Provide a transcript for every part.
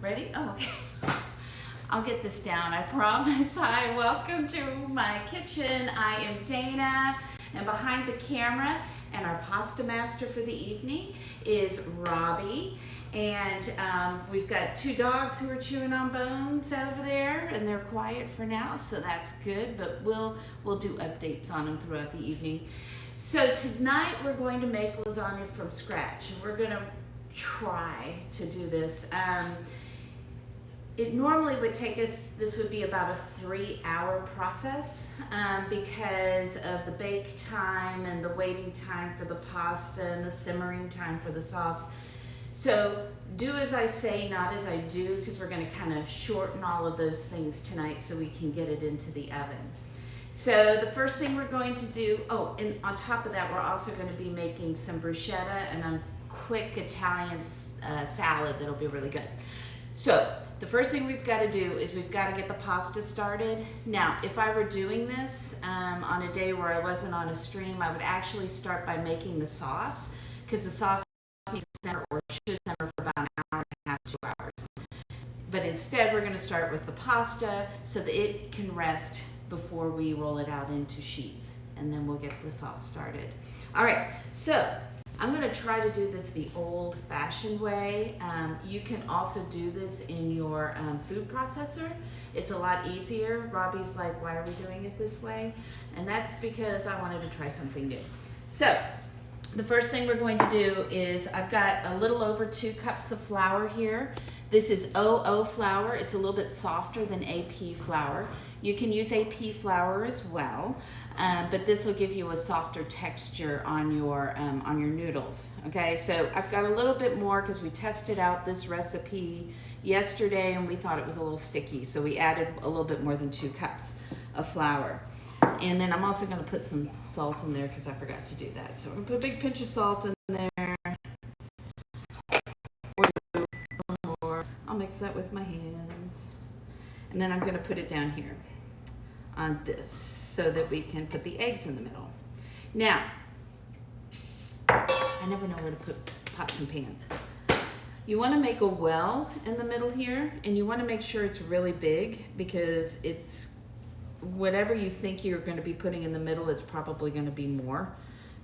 ready? Oh, okay. I'll get this down, I promise. Hi, welcome to my kitchen. I am Dana, and behind the camera and our pasta master for the evening is Robbie. And we've got two dogs who are chewing on bones over there, and they're quiet for now, so that's good, but we'll do updates on them throughout the evening. So tonight we're going to make lasagna from scratch, and we're going to try to do this. It normally would take us, this would be about a 3-hour process because of the bake time and the waiting time for the pasta and the simmering time for the sauce. So do as I say, not as I do, because we're going to kind of shorten all of those things tonight so we can get it into the oven. So the first thing we're going to do, oh, and on top of that, we're also going to be making some bruschetta and a quick Italian salad that'll be really good. So the first thing we've got to do is we've got to get the pasta started. Now, if I were doing this on a day where I wasn't on a stream, I would actually start by making the sauce, because the sauce needs to simmer, or should simmer, for about an hour and a half, 2 hours. But instead, we're going to start with the pasta so that it can rest before we roll it out into sheets, and then we'll get the sauce started. All right, so I'm going to try to do this the old-fashioned way. You can also do this in your food processor. It's a lot easier. Robbie's like, why are we doing it this way? And that's because I wanted to try something new. So the first thing we're going to do is, I've got a little over 2 cups of flour here. This is OO flour. It's a little bit softer than AP flour. You can use AP flour as well, but this will give you a softer texture on your noodles. Okay, so I've got a little bit more because we tested out this recipe yesterday and we thought it was a little sticky, so we added a little bit more than 2 cups of flour. And then I'm also going to put some salt in there because I forgot to do that. So I'm going to put a big pinch of salt in there. Or I'll mix that with my hands. And then I'm going to put it down here on this so that we can put the eggs in the middle. Now, I never know where to put pots and pans. You want to make a well in the middle here, and you want to make sure it's really big, because it's whatever you think you're going to be putting in the middle, it's probably going to be more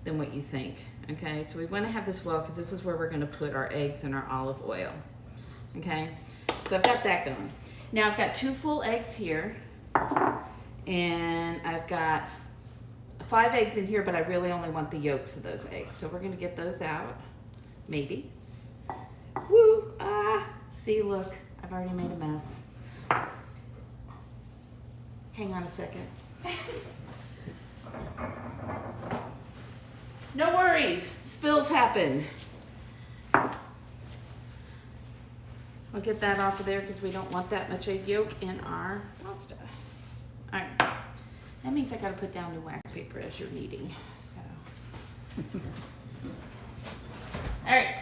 than what you think. Okay, so we want to have this well because this is where we're going to put our eggs and our olive oil. Okay, so I've got that going. Now I've got 2 full eggs here, and I've got 5 eggs in here, but I really only want the yolks of those eggs. So we're going to get those out, maybe. Woo! Ah! See, look, I've already made a mess. Hang on a second. No worries, spills happen. I'll get that off of there because we don't want that much egg yolk in our pasta. All right, that means I gotta put down the wax paper as you're kneading, so. All right,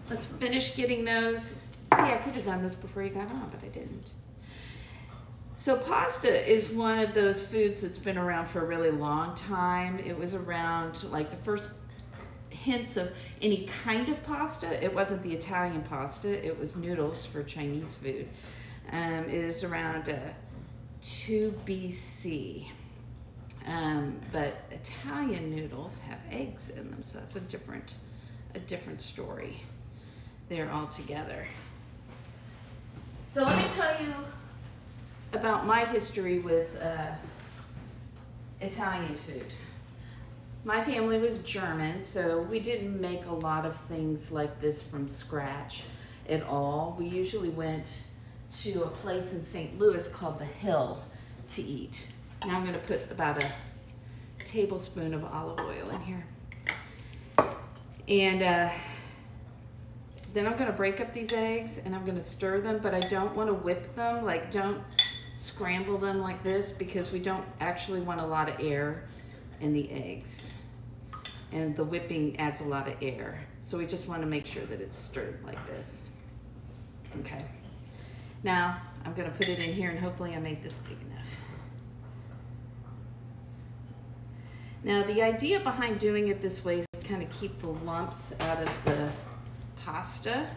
let's finish getting those. See, I could have done this before you got on, but I didn't. So pasta is one of those foods that's been around for a really long time. It was around, like, the first hints of any kind of pasta. It wasn't the Italian pasta, it was noodles for Chinese food. It is around 2 BC. But Italian noodles have eggs in them, so that's a different story there altogether. So let me tell you about my history with Italian food. My family was German, so we didn't make a lot of things like this from scratch at all. We usually went to a place in St. Louis called The Hill to eat. Now I'm going to put about a tablespoon of olive oil in here. And then I'm going to break up these eggs and I'm going to stir them, but I don't want to whip them. Like, don't scramble them like this, because we don't actually want a lot of air in the eggs, and the whipping adds a lot of air, so we just want to make sure that it's stirred like this. Okay, now I'm going to put it in here, and hopefully I made this big enough. Now the idea behind doing it this way is to kind of keep the lumps out of the pasta.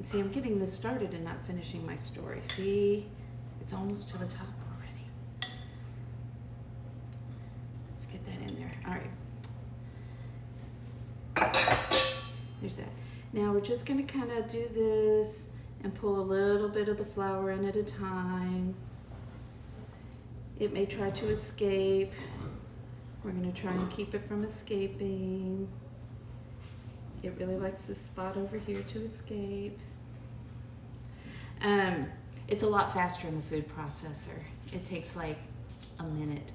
And see, I'm getting this started and not finishing my story. See, it's almost to the top already. Let's get that in there. All right. There's that. Now we're just going to kind of do this and pull a little bit of the flour in at a time. It may try to escape. We're going to try and keep it from escaping. It really likes this spot over here to escape. It's a lot faster in the food processor. It takes like a minute.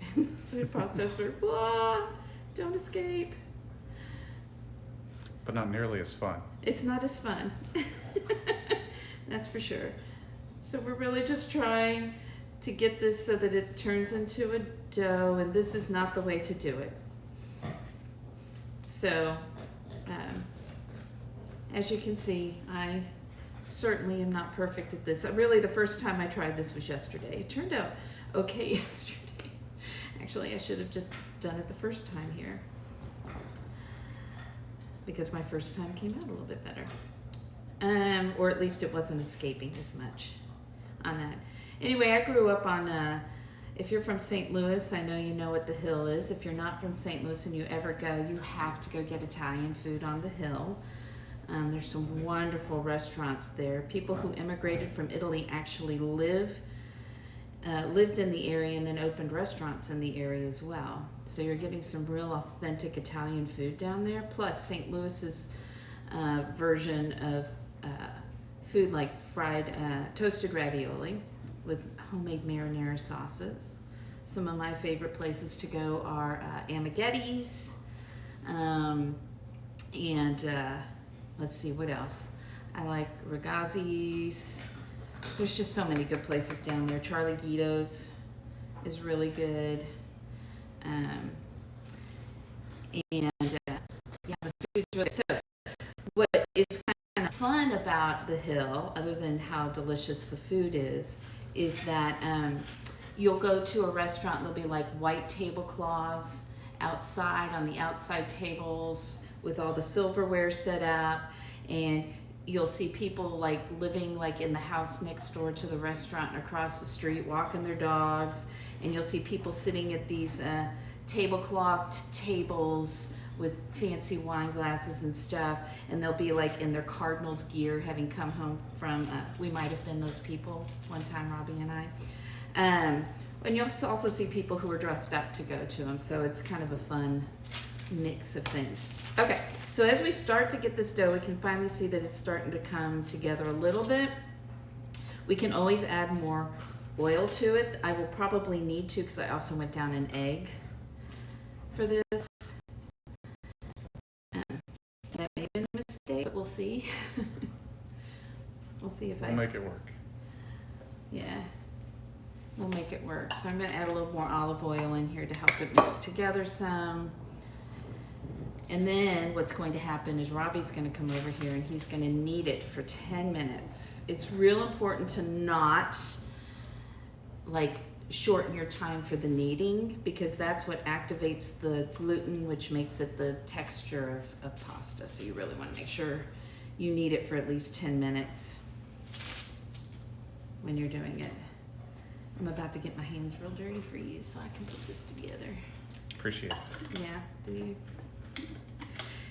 Food processor, blah, don't escape. But not nearly as fun. It's not as fun. That's for sure. So we're really just trying to get this so that it turns into a dough, and this is not the way to do it. So, as you can see, I certainly am not perfect at this. Really, the first time I tried this was yesterday. It turned out okay yesterday. Actually, I should have just done it the first time here, because my first time came out a little bit better. Or at least it wasn't escaping as much on that. Anyway, I grew up on, if you're from St. Louis, I know you know what the Hill is. If you're not from St. Louis and you ever go, you have to go get Italian food on the Hill. There's some wonderful restaurants there. People who immigrated from Italy actually lived in the area and then opened restaurants in the area as well. So you're getting some real authentic Italian food down there. Plus St. Louis's version of food like fried toasted ravioli with homemade marinara sauces. Some of my favorite places to go are Amaghetti's, and let's see, what else? I like Ragazzi's. There's just so many good places down there. Charlie Guido's is really good. And yeah, the food's really, so what is kind of fun about the Hill, other than how delicious the food is that you'll go to a restaurant, there'll be like white tablecloths outside on the outside tables with all the silverware set up, and you'll see people like living like in the house next door to the restaurant and across the street walking their dogs, and you'll see people sitting at these tablecloth tables with fancy wine glasses and stuff, and they'll be like in their Cardinals gear, having come home from, we might have been those people one time, Robbie and I. And you'll also see people who are dressed up to go to them, so it's kind of a fun mix of things. Okay, so as we start to get this dough, we can finally see that it's starting to come together a little bit. We can always add more oil to it. I will probably need to, because I also went down an egg for this. That may have been a mistake, but we'll see. We'll see if We'll make it work. Yeah, we'll make it work. So I'm going to add a little more olive oil in here to help it mix together some. And then what's going to happen is Robbie's going to come over here and he's going to knead it for 10 minutes. It's real important to not like shorten your time for the kneading, because that's what activates the gluten, which makes it the texture of pasta. So you really want to make sure you knead it for at least 10 minutes when you're doing it. I'm about to get my hands real dirty for you so I can put this together. Appreciate it. Yeah, do you?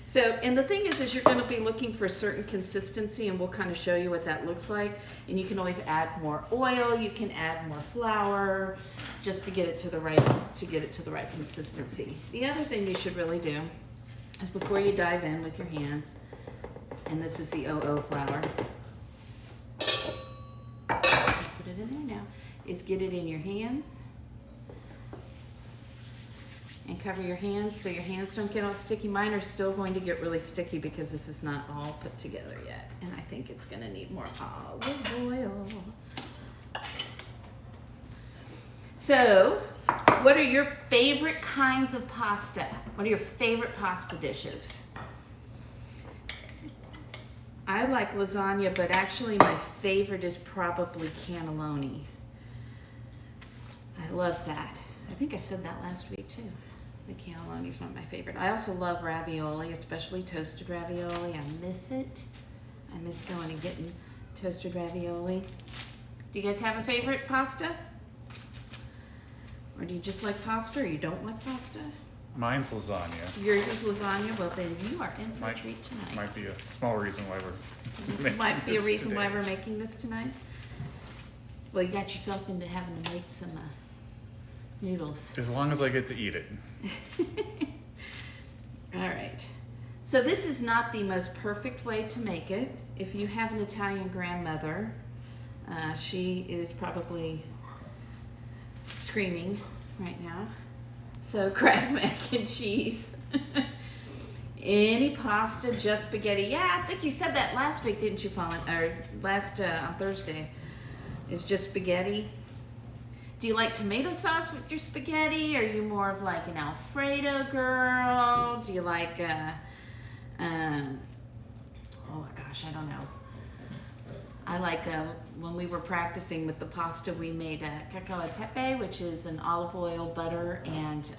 So, and the thing is you're going to be looking for a certain consistency, and we'll kind of show you what that looks like. And you can always add more oil, you can add more flour, just to get it to the right consistency. The other thing you should really do is, before you dive in with your hands, and this is the OO flour, put it in there now, is get it in your hands. And cover your hands so your hands don't get all sticky. Mine are still going to get really sticky because this is not all put together yet. And I think it's going to need more olive oil. So, what are your favorite kinds of pasta? What are your favorite pasta dishes? I like lasagna, but actually my favorite is probably cannelloni. I love that. I think I said that last week too. The cannelloni is one of my favorite. I also love ravioli, especially toasted ravioli. I miss it. I miss going and getting toasted ravioli. Do you guys have a favorite pasta? Or do you just like pasta, or you don't like pasta? Mine's lasagna. Yours is lasagna? Well, then you are in for a treat tonight. Might be a small reason why we're making Might be a this reason today. why we're making this tonight. Well, you got yourself into having to make some noodles. As long as I get to eat it. All right. So this is not the most perfect way to make it. If you have an Italian grandmother, she is probably screaming right now. So Kraft mac and cheese. Any pasta, just spaghetti. Yeah, I think you said that last week, didn't you, Fallen? Or last on Thursday. It's just spaghetti. Do you like tomato sauce with your spaghetti? Are you more of like an Alfredo girl? Do you like oh gosh, I don't know. I like when we were practicing with the pasta, we made cacio e pepe, which is an olive oil, butter, and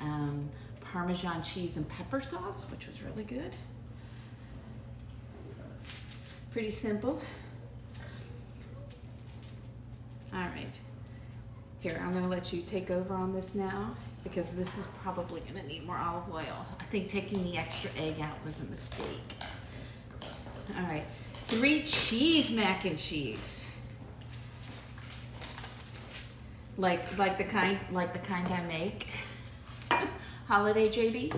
Parmesan cheese and pepper sauce, which was really good. Pretty simple. All right. Here, I'm gonna let you take over on this now, because this is probably gonna need more olive oil. I think taking the extra egg out was a mistake. All right, 3 cheese mac and cheese. Like the kind I make. Holiday JB.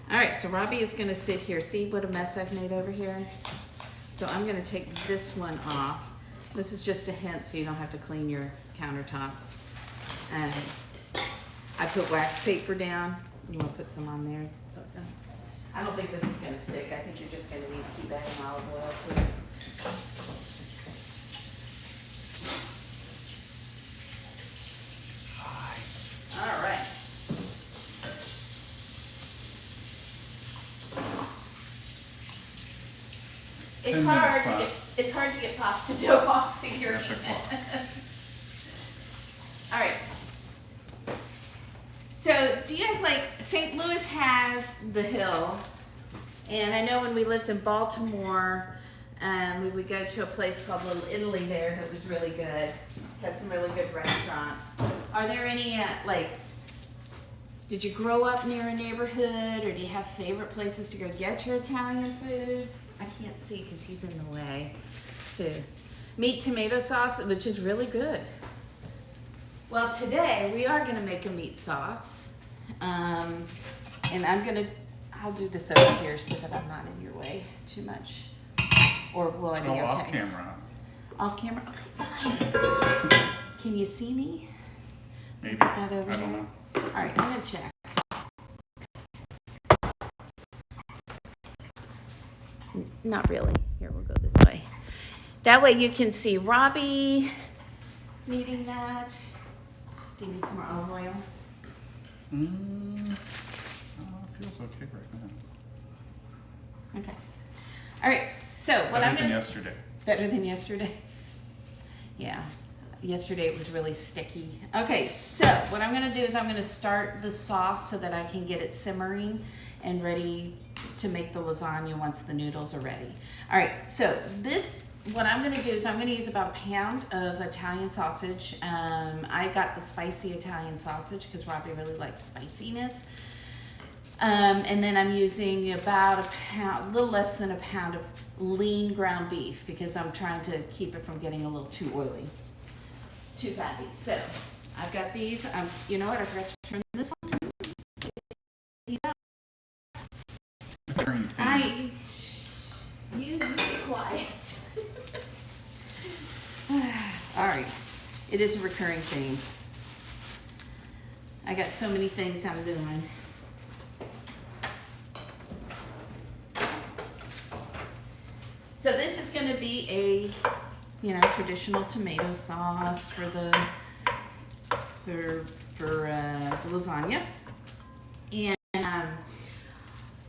All right, so Robbie is gonna sit here. See what a mess I've made over here? So I'm gonna take this one off. This is just a hint so you don't have to clean your countertops. I put wax paper down. You wanna put some on there? So I don't think this is gonna stick. I think you're just gonna need to keep adding olive oil to it. All right. It's hard to get pasta dough off figuring. All right. So, do you guys like, St. Louis has the Hill, and I know when we lived in Baltimore, we would go to a place called Little Italy there that was really good. Had some really good restaurants. Are there any did you grow up near a neighborhood, or do you have favorite places to go get your Italian food? I can't see because he's in the way. So, meat tomato sauce, which is really good. Well, today we are gonna make a meat sauce. And I'll do this over here so that I'm not in your way too much. Or will I be okay? Off camera. Off camera? Okay, fine. Can you see me? Maybe. Put that over I don't there. know. All right, I'm gonna check. Not really. Here, we'll go this way. That way you can see Robbie needing that. Do you need some more olive oil? Feels okay right now. Okay. All right. So what Better I'm than gonna yesterday. better than yesterday. Yeah. Yesterday it was really sticky. Okay. So what I'm gonna do is I'm gonna start the sauce so that I can get it simmering and ready to make the lasagna once the noodles are ready. All right. So what I'm gonna do is I'm gonna use about a pound of Italian sausage. I got the spicy Italian sausage because Robbie really likes spiciness. And then I'm using about a pound, a little less than a pound of lean ground beef because I'm trying to keep it from getting a little too oily, too fatty. So I've got these. You know what? I forgot to turn this on. You be quiet. All right. It is a recurring theme. I got so many things I'm doing. So this is going to be a, traditional tomato sauce for the lasagna. And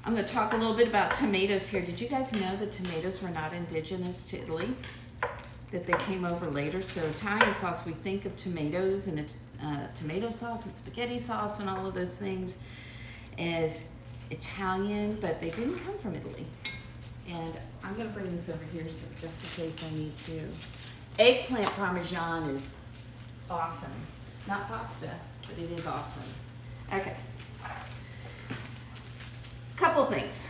I'm going to talk a little bit about tomatoes here. Did you guys know that tomatoes were not indigenous to Italy? That they came over later? So Italian sauce, we think of tomatoes and it's tomato sauce and spaghetti sauce and all of those things as Italian, but they didn't come from Italy. And I'm gonna bring this over here just in case I need to. Eggplant Parmesan is awesome. Not pasta, but it is awesome. Okay. Couple things.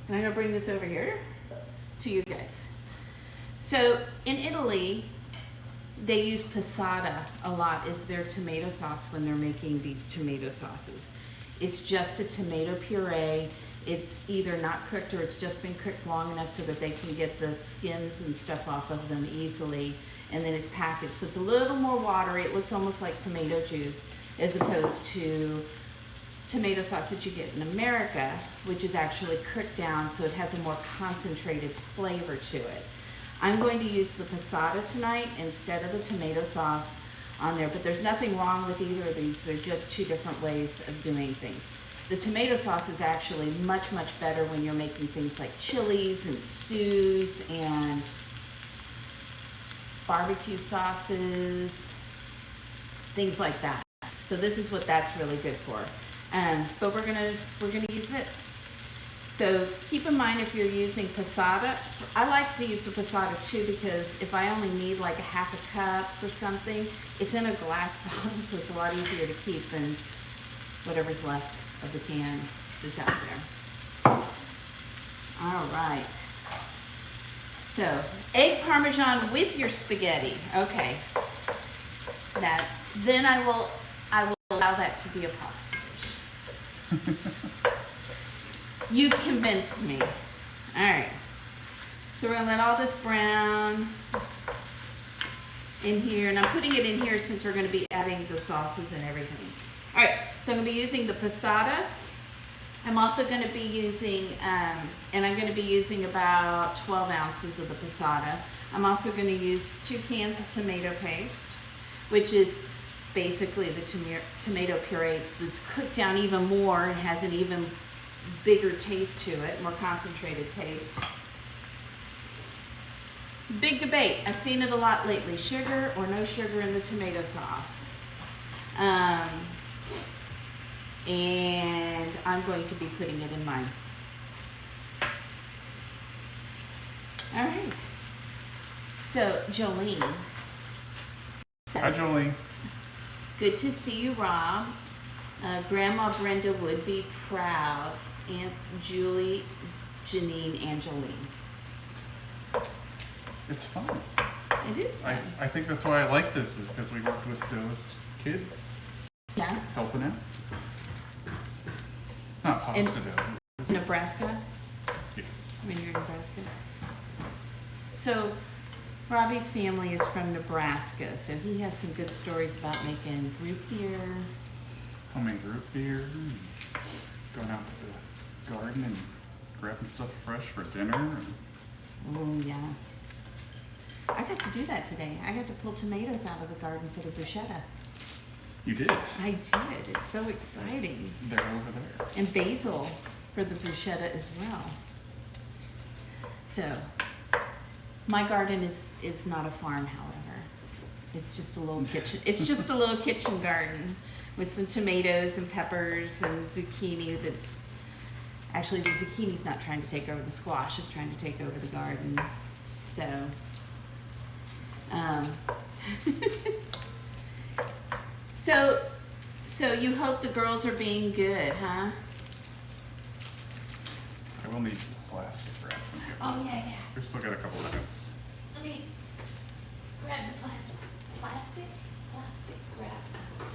And I'm gonna bring this over here to you guys. So in Italy, they use passata a lot as their tomato sauce when they're making these tomato sauces. It's just a tomato puree. It's either not cooked or it's just been cooked long enough so that they can get the skins and stuff off of them easily, and then it's packaged. So it's a little more watery. It looks almost like tomato juice as opposed to tomato sauce that you get in America, which is actually cooked down so it has a more concentrated flavor to it. I'm going to use the passata tonight instead of the tomato sauce on there, but there's nothing wrong with either of these. They're just two different ways of doing things. The tomato sauce is actually much, much better when you're making things like chilies and stews and barbecue sauces, things like that. So this is what that's really good for. But we're gonna use this. So keep in mind if you're using passata, I like to use the passata too because if I only need like a half a cup for something, it's in a glass bottle, so it's a lot easier to keep than whatever's left of the can that's out there. All right. So egg Parmesan with your spaghetti. Okay. Then I will allow that to be a pasta dish. You've convinced me. All right. So we're gonna let all this brown in here, and I'm putting it in here since we're gonna be adding the sauces and everything. All right, so I'm gonna be using the passata. I'm also gonna be using, and I'm gonna be using about 12 ounces of the passata. I'm also gonna use 2 cans of tomato paste, which is basically the tomato puree that's cooked down even more and has an even bigger taste to it, more concentrated taste. Big debate. I've seen it a lot lately. Sugar or no sugar in the tomato sauce. And I'm going to be putting it in mine. All right. So Jolene says, Hi, Jolene. good to see you, Rob. Grandma Brenda would be proud. Aunts Julie, Janine, and Jolene. It's fun. It is fun. I think that's why I like this, is because we worked with those kids Yeah. helping out. Not pasta dough. Nebraska? Yes. When you're in Nebraska? So, Robbie's family is from Nebraska, so he has some good stories about making root beer. Homemade root beer. And going out to the garden and grabbing stuff fresh for dinner. Oh, yeah. I got to do that today. I got to pull tomatoes out of the garden for the bruschetta. You did. I did. It's so exciting. They're over there. And basil for the bruschetta as well. So, my garden is not a farm, however. It's just a little kitchen. It's just a little kitchen garden with some tomatoes and peppers and zucchini. That's actually, the zucchini's not trying to take over the squash. It's trying to take over the garden. So, so you hope the girls are being good, huh? I will need plastic wrap. Oh, yeah. We still got a couple minutes. Let me grab the plastic wrap out.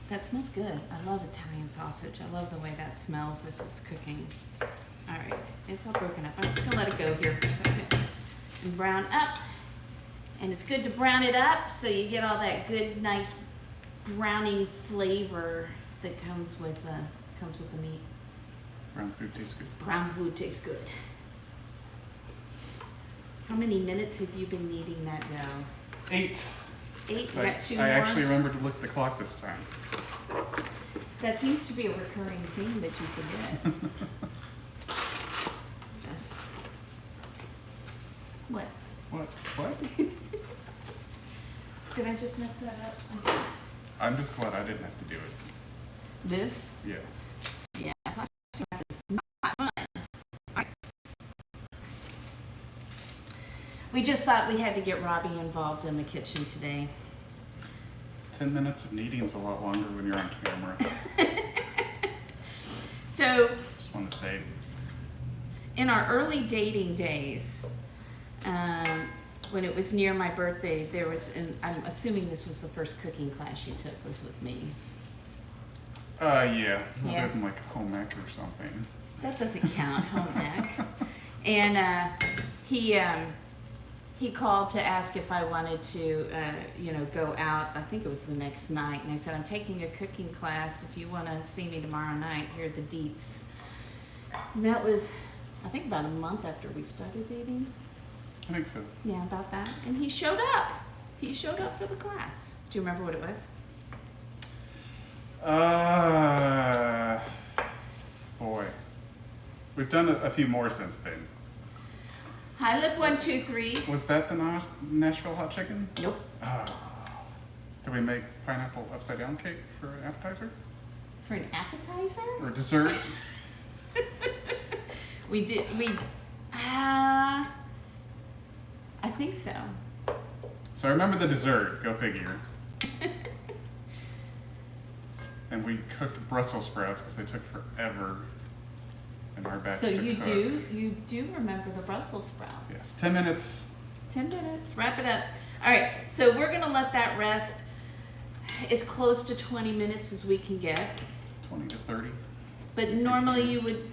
That smells good. I love Italian sausage. I love the way that smells as it's cooking. All right, it's all broken up. I'm just gonna let it go here for a second and brown up. And it's good to brown it up so you get all that good, nice browning flavor that comes with the meat. Brown food tastes good. Brown food tastes good. How many minutes have you been kneading that dough? 8. 8? So You got 2 I more? actually remembered to look at the clock this time. That seems to be a recurring theme that you forget. What? What? Did I just mess that up? I'm just glad I didn't have to do it. This? Yeah. Yeah. It's not fun. We just thought we had to get Robbie involved in the kitchen today. 10 minutes of kneading is a lot longer when you're on camera. So, Just want to say, in our early dating days, when it was near my birthday, there was, and I'm assuming this was the first cooking class you took, was with me. yeah. Yeah. Other than like home ec or something. That doesn't count, home ec. And he called to ask if I wanted to, go out. I think it was the next night. And I said, I'm taking a cooking class. If you want to see me tomorrow night, here are the deets. And that was, I think, about a month after we started dating. I think so. Yeah, about that. And he showed up. He showed up for the class. Do you remember what it was? Boy. We've done a few more since then. High lip 1, 2, 3. Was that the Nashville hot chicken? Nope. Did we make pineapple upside down cake for an appetizer? For an appetizer? Or dessert? We did. I think so. So I remember the dessert, go figure. And we cooked Brussels sprouts because they took forever in our batch So to you cook. you do remember the Brussels sprouts. Yes, 10 minutes. 10 minutes, wrap it up. All right, so we're gonna let that rest as close to 20 minutes as we can get. 20 to 30. But normally you would,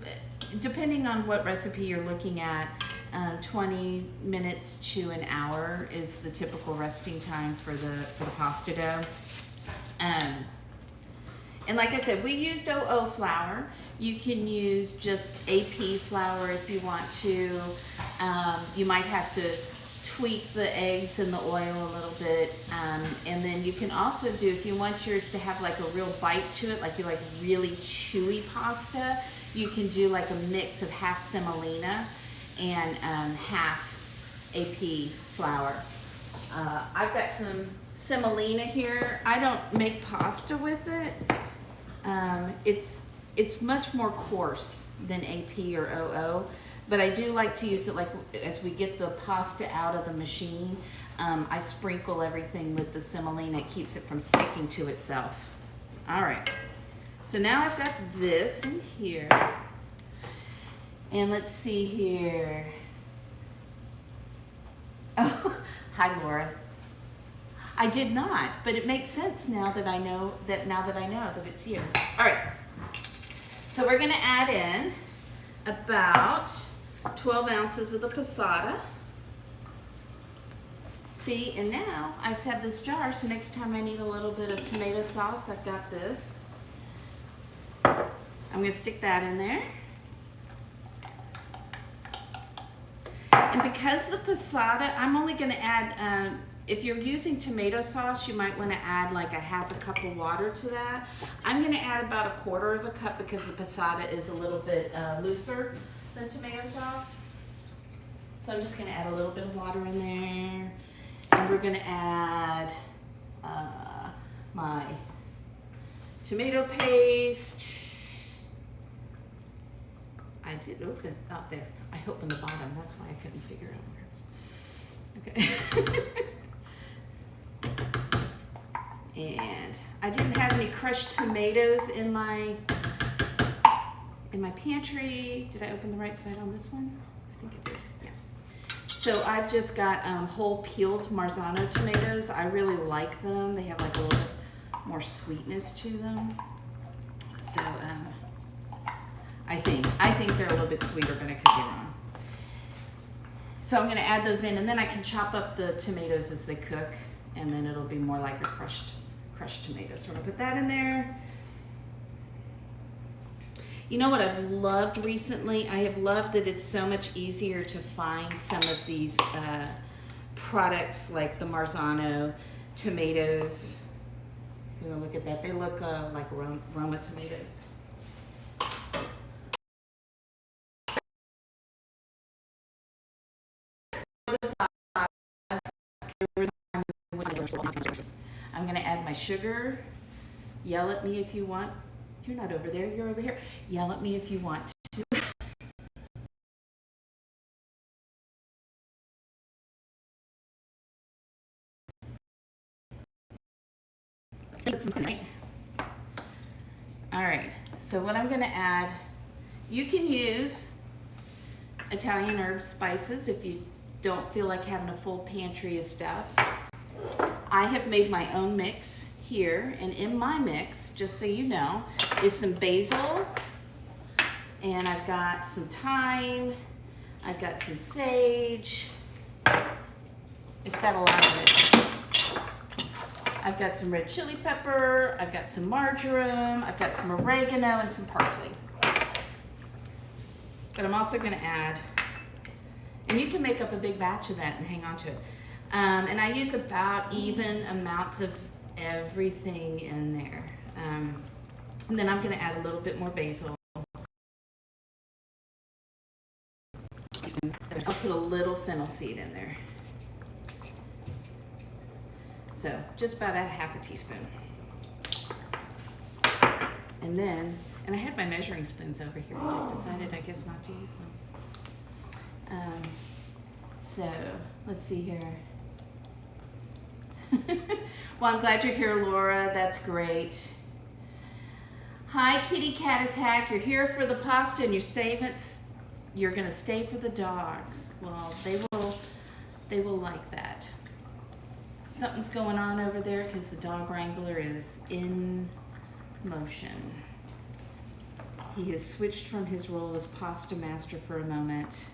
depending on what recipe you're looking at, 20 minutes to an hour is the typical resting time for the pasta dough. And like I said, we used OO flour. You can use just AP flour if you want to. You might have to tweak the eggs and the oil a little bit. And then you can also do, if you want yours to have like a real bite to it, like you like really chewy pasta, you can do like a mix of half semolina and half AP flour. I've got some semolina here. I don't make pasta with it. It's much more coarse than AP or OO, but I do like to use it like as we get the pasta out of the machine. I sprinkle everything with the semolina. It keeps it from sticking to itself. All right, so now I've got this in here. And let's see here. Oh, hi Laura. I did not, but it makes sense now that I know that it's you. All right. So we're gonna add in about 12 ounces of the passata. See, and now I just have this jar, so next time I need a little bit of tomato sauce, I've got this. I'm gonna stick that in there. And because the passata, I'm only gonna add, if you're using tomato sauce, you might want to add like a half a cup of water to that. I'm going to add about 1/4 of a cup because the passata is a little bit looser than tomato sauce. So I'm just going to add a little bit of water in there. And we're going to add my tomato paste. I did open out there. I opened the bottom. That's why I couldn't figure out where it's. Okay. And I didn't have any crushed tomatoes in my pantry. Did I open the right side on this one? I think I did, yeah. So I've just got whole peeled Marzano tomatoes. I really like them. They have like a little bit more sweetness to them. So I think they're a little bit sweeter, but I could be wrong. So I'm gonna add those in, and then I can chop up the tomatoes as they cook, and then it'll be more like a crushed tomato. So we're gonna put that in there. You know what I've loved recently? I have loved that it's so much easier to find some of these products like the Marzano tomatoes. If you wanna look at that, they look like Roma tomatoes. I'm gonna add my sugar. Yell at me if you want. You're not over there, you're over here. Yell at me if you want to. All right, so what I'm gonna add, you can use Italian herb spices if you don't feel like having a full pantry of stuff. I have made my own mix here, and in my mix, just so you know, is some basil, and I've got some thyme, I've got some sage. It's got a lot of it. I've got some red chili pepper, I've got some marjoram, I've got some oregano, and some parsley. But I'm also gonna add, and you can make up a big batch of that and hang on to it. And I use about even amounts of everything in there. And then I'm gonna add a little bit more basil. I'll put a little fennel seed in there. So just about a half a teaspoon. And then, and I had my measuring spoons over here. I just decided I guess not to use them. So let's see here. Well, I'm glad you're here, Laura. That's great. Hi, Kitty Cat Attack. You're here for the pasta and you're gonna stay for the dogs. Well, they will like that. Something's going on over there because the dog wrangler is in motion. He has switched from his role as pasta master for a moment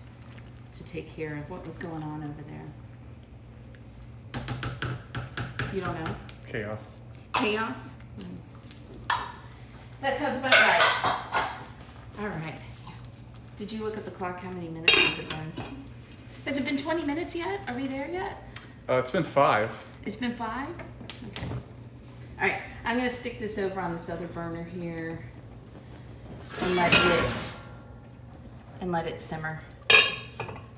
to take care of what was going on over there. You don't know? Chaos. Chaos? That sounds about right. All right. Did you look at the clock? How many minutes has it been? Has it been 20 minutes yet? Are we there yet? It's been 5. It's been 5? Okay. All right, I'm gonna stick this over on this other burner here and let it simmer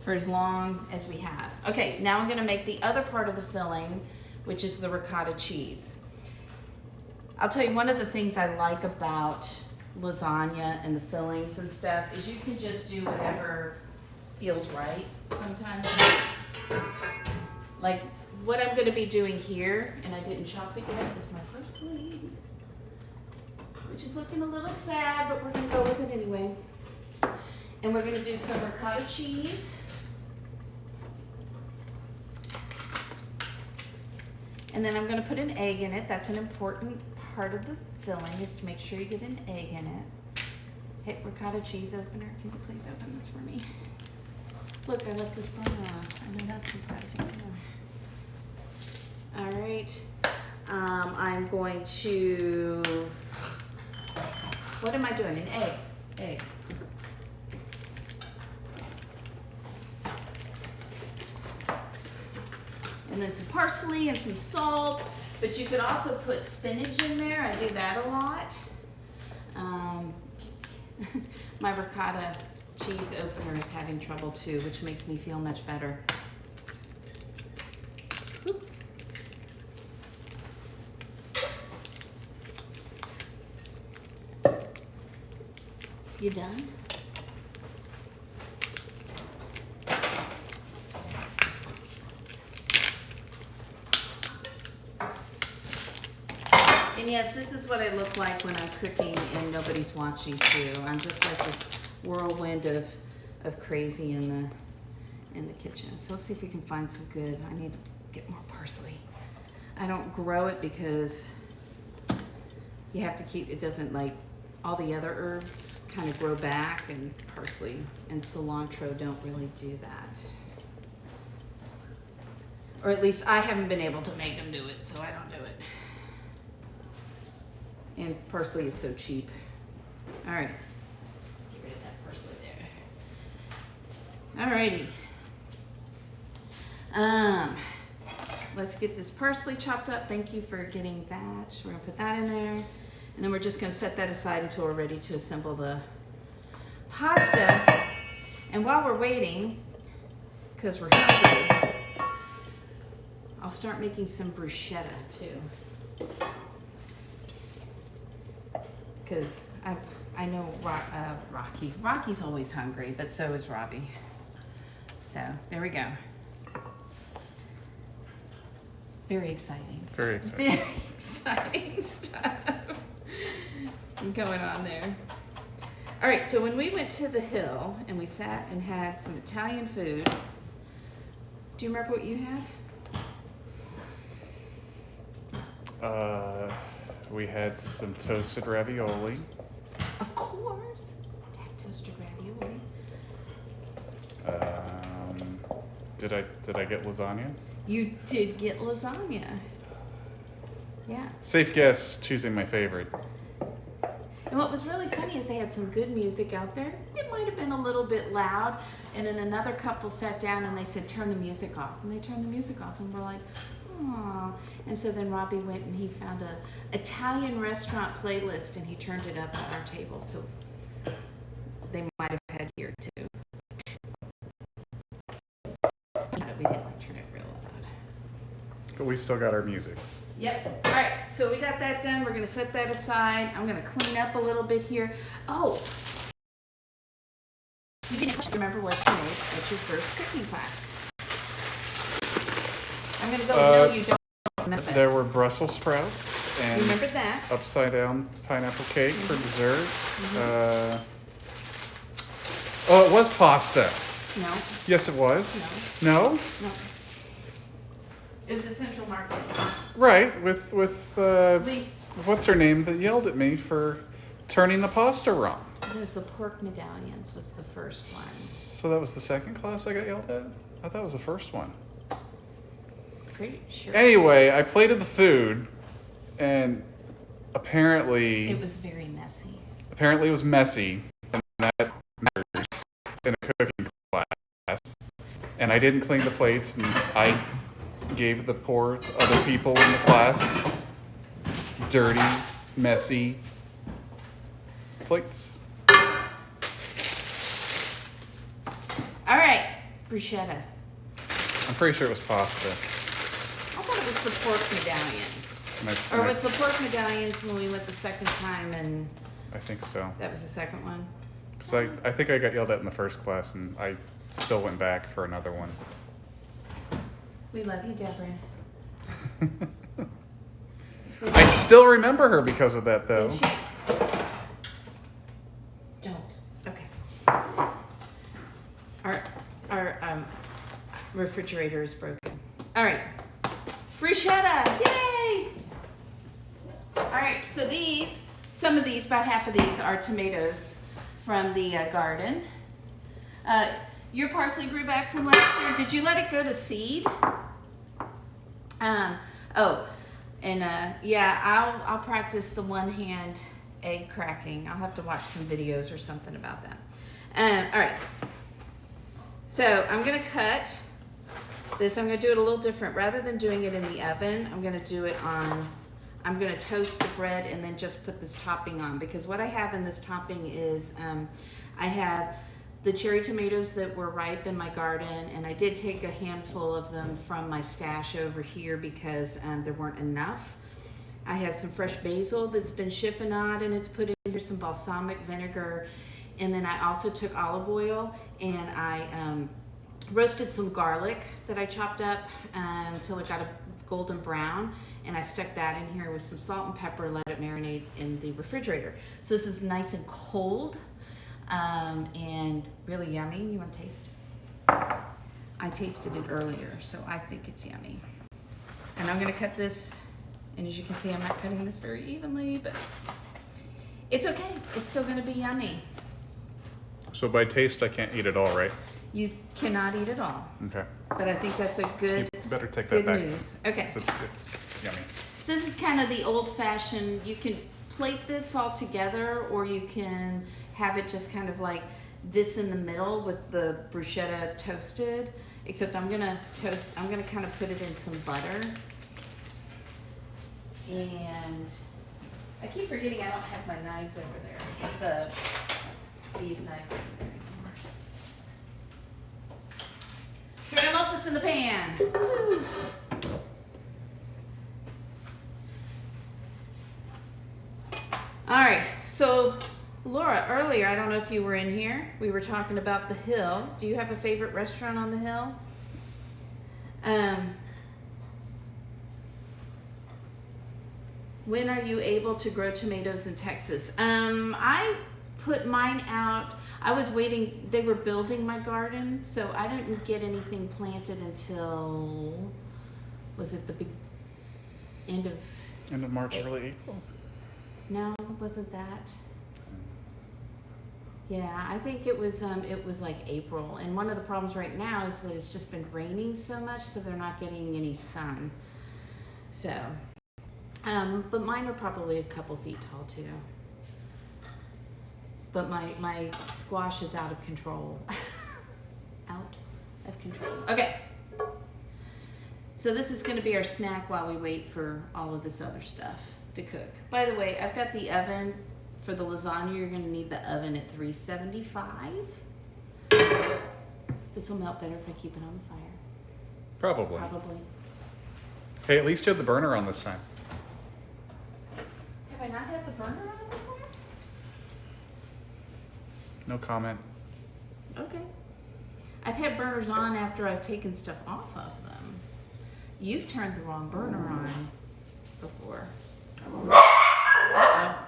for as long as we have. Okay, now I'm gonna make the other part of the filling, which is the ricotta cheese. I'll tell you, one of the things I like about lasagna and the fillings and stuff is you can just do whatever feels right sometimes. Like what I'm going to be doing here, and I didn't chop it yet, is my parsley, which is looking a little sad, but we're going to go with it anyway. And we're going to do some ricotta cheese. And then I'm going to put an egg in it. That's an important part of the filling, is to make sure you get an egg in it. Hit ricotta cheese opener. Can you please open this for me? Look, I left this burner on. I know that's surprising too. All right. I'm going to, what am I doing? An egg. Egg. And then some parsley and some salt, but you could also put spinach in there. I do that a lot. My ricotta cheese opener is having trouble too, which makes me feel much better. Oops. You done? And yes, this is what I look like when I'm cooking and nobody's watching too. I'm just like this whirlwind of crazy in the kitchen. So let's see if we can find some good. I need to get more parsley. I don't grow it because you have to keep, it doesn't, like all the other herbs kind of grow back, and parsley and cilantro don't really do that. Or at least I haven't been able to make them do it, so I don't do it. And parsley is so cheap. All right, get rid of that parsley there. Alrighty. Let's get this parsley chopped up. Thank you for getting that. We're gonna put that in there. And then we're just gonna set that aside until we're ready to assemble the pasta. And while we're waiting, because we're hungry, I'll start making some bruschetta too. Because I know Rocky. Rocky's always hungry, but so is Robbie. So there we go. Very exciting. Very exciting. Very exciting stuff going on there. All right, so when we went to the hill and we sat and had some Italian food, do you remember what you had? We had some toasted ravioli. Of course. I have toasted ravioli. Did I get lasagna? You did get lasagna. Yeah. Safe guess, choosing my favorite. And what was really funny is they had some good music out there. It might have been a little bit loud. And then another couple sat down and they said, turn the music off. And they turned the music off and we're like, aw. And so then Robbie went and he found a Italian restaurant playlist and he turned it up at our table. So they might have had here too. We didn't like turn it real loud. But we still got our music. Yep. All right. So we got that done. We're going to set that aside. I'm going to clean up a little bit here. Oh. You didn't remember what you made at your first cooking class. I'm going to go no, you don't remember. There were Brussels sprouts and remember that? Upside down pineapple cake for dessert. Mm-hmm. Oh, it was pasta. No. Yes, it was. No? No. It was at Central Market. Right, with what's her name that yelled at me for turning the pasta wrong. There's the pork medallions was the first one. So that was the second class I got yelled at? I thought it was the first one. Pretty sure. Anyway, I plated the food, and apparently... It was very messy. Apparently it was messy, and that matters in a cooking class. And I didn't clean the plates, and I gave the poor other people in the class dirty, messy plates. All right, bruschetta. I'm pretty sure it was pasta. I thought it was the pork medallions. Or was the pork medallions when we went the second time and... I think so. That was the second one? Because I think I got yelled at in the first class, and I still went back for another one. We love you, Deborah. I still remember her because of that, though. Did she? Don't. Okay. Our refrigerator is broken. All right. Bruschetta. Yay! All right. So some of these, about half of these, are tomatoes from the garden. Your parsley grew back from last year. Did you let it go to seed? Yeah, I'll practice the one-hand egg cracking. I'll have to watch some videos or something about that. All right. So I'm gonna cut this. I'm gonna do it a little different. Rather than doing it in the oven, I'm gonna do it I'm gonna toast the bread and then just put this topping on, because what I have in this topping is I have the cherry tomatoes that were ripe in my garden, and I did take a handful of them from my stash over here because there weren't enough. I have some fresh basil that's been chiffonade and it's put in here, some balsamic vinegar, and then I also took olive oil and I roasted some garlic that I chopped up until it got a golden brown, and I stuck that in here with some salt and pepper, let it marinate in the refrigerator. So this is nice and cold. And really yummy. You want to taste? I tasted it earlier, so I think it's yummy. And I'm going to cut this, and as you can see, I'm not cutting this very evenly, but it's okay. It's still going to be yummy. So by taste, I can't eat it all, right? You cannot eat it all. Okay. But I think that's a good, you better take good that back. news. Okay. It's yummy. So this is kind of the old-fashioned, you can plate this all together, or you can have it just kind of like this in the middle with the bruschetta toasted, except I'm gonna kind of put it in some butter. And I keep forgetting I don't have my knives over there. These knives over there. So I'm gonna melt this in the pan. Woo. All right, so Laura, earlier, I don't know if you were in here, we were talking about the Hill. Do you have a favorite restaurant on the Hill? When are you able to grow tomatoes in Texas? I put mine out. I was waiting, they were building my garden, so I didn't get anything planted until, was it the end of March, early April. No, wasn't that? Yeah, I think it was like April. And one of the problems right now is that it's just been raining so much, so they're not getting any sun. So, but mine are probably a couple feet tall too. But my squash is out of control. Out of control. Okay. So this is going to be our snack while we wait for all of this other stuff to cook. By the way, I've got the oven for the lasagna. You're going to need the oven at 375. This will melt better if I keep it on the fire. Probably. Probably. Hey, at least you had the burner on this time. Have I not had the burner on before? No comment. Okay. I've had burners on after I've taken stuff off of them. You've turned the wrong burner on before. Uh-oh.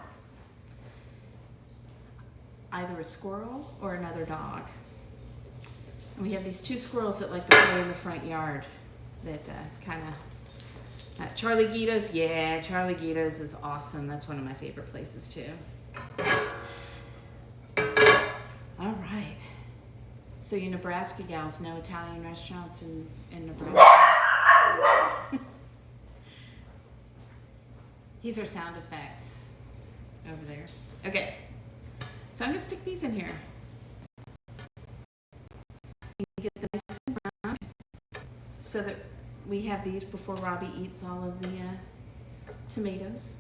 Either a squirrel or another dog. And we have these two squirrels that like to play in the front yard that kind of... Charlie Guido's, yeah, Charlie Guido's is awesome. That's one of my favorite places too. All right. So you Nebraska gals, no Italian restaurants in Nebraska? These are sound effects over there. Okay. So I'm going to stick these in here. Get them nice and brown so that we have these before Robbie eats all of the tomatoes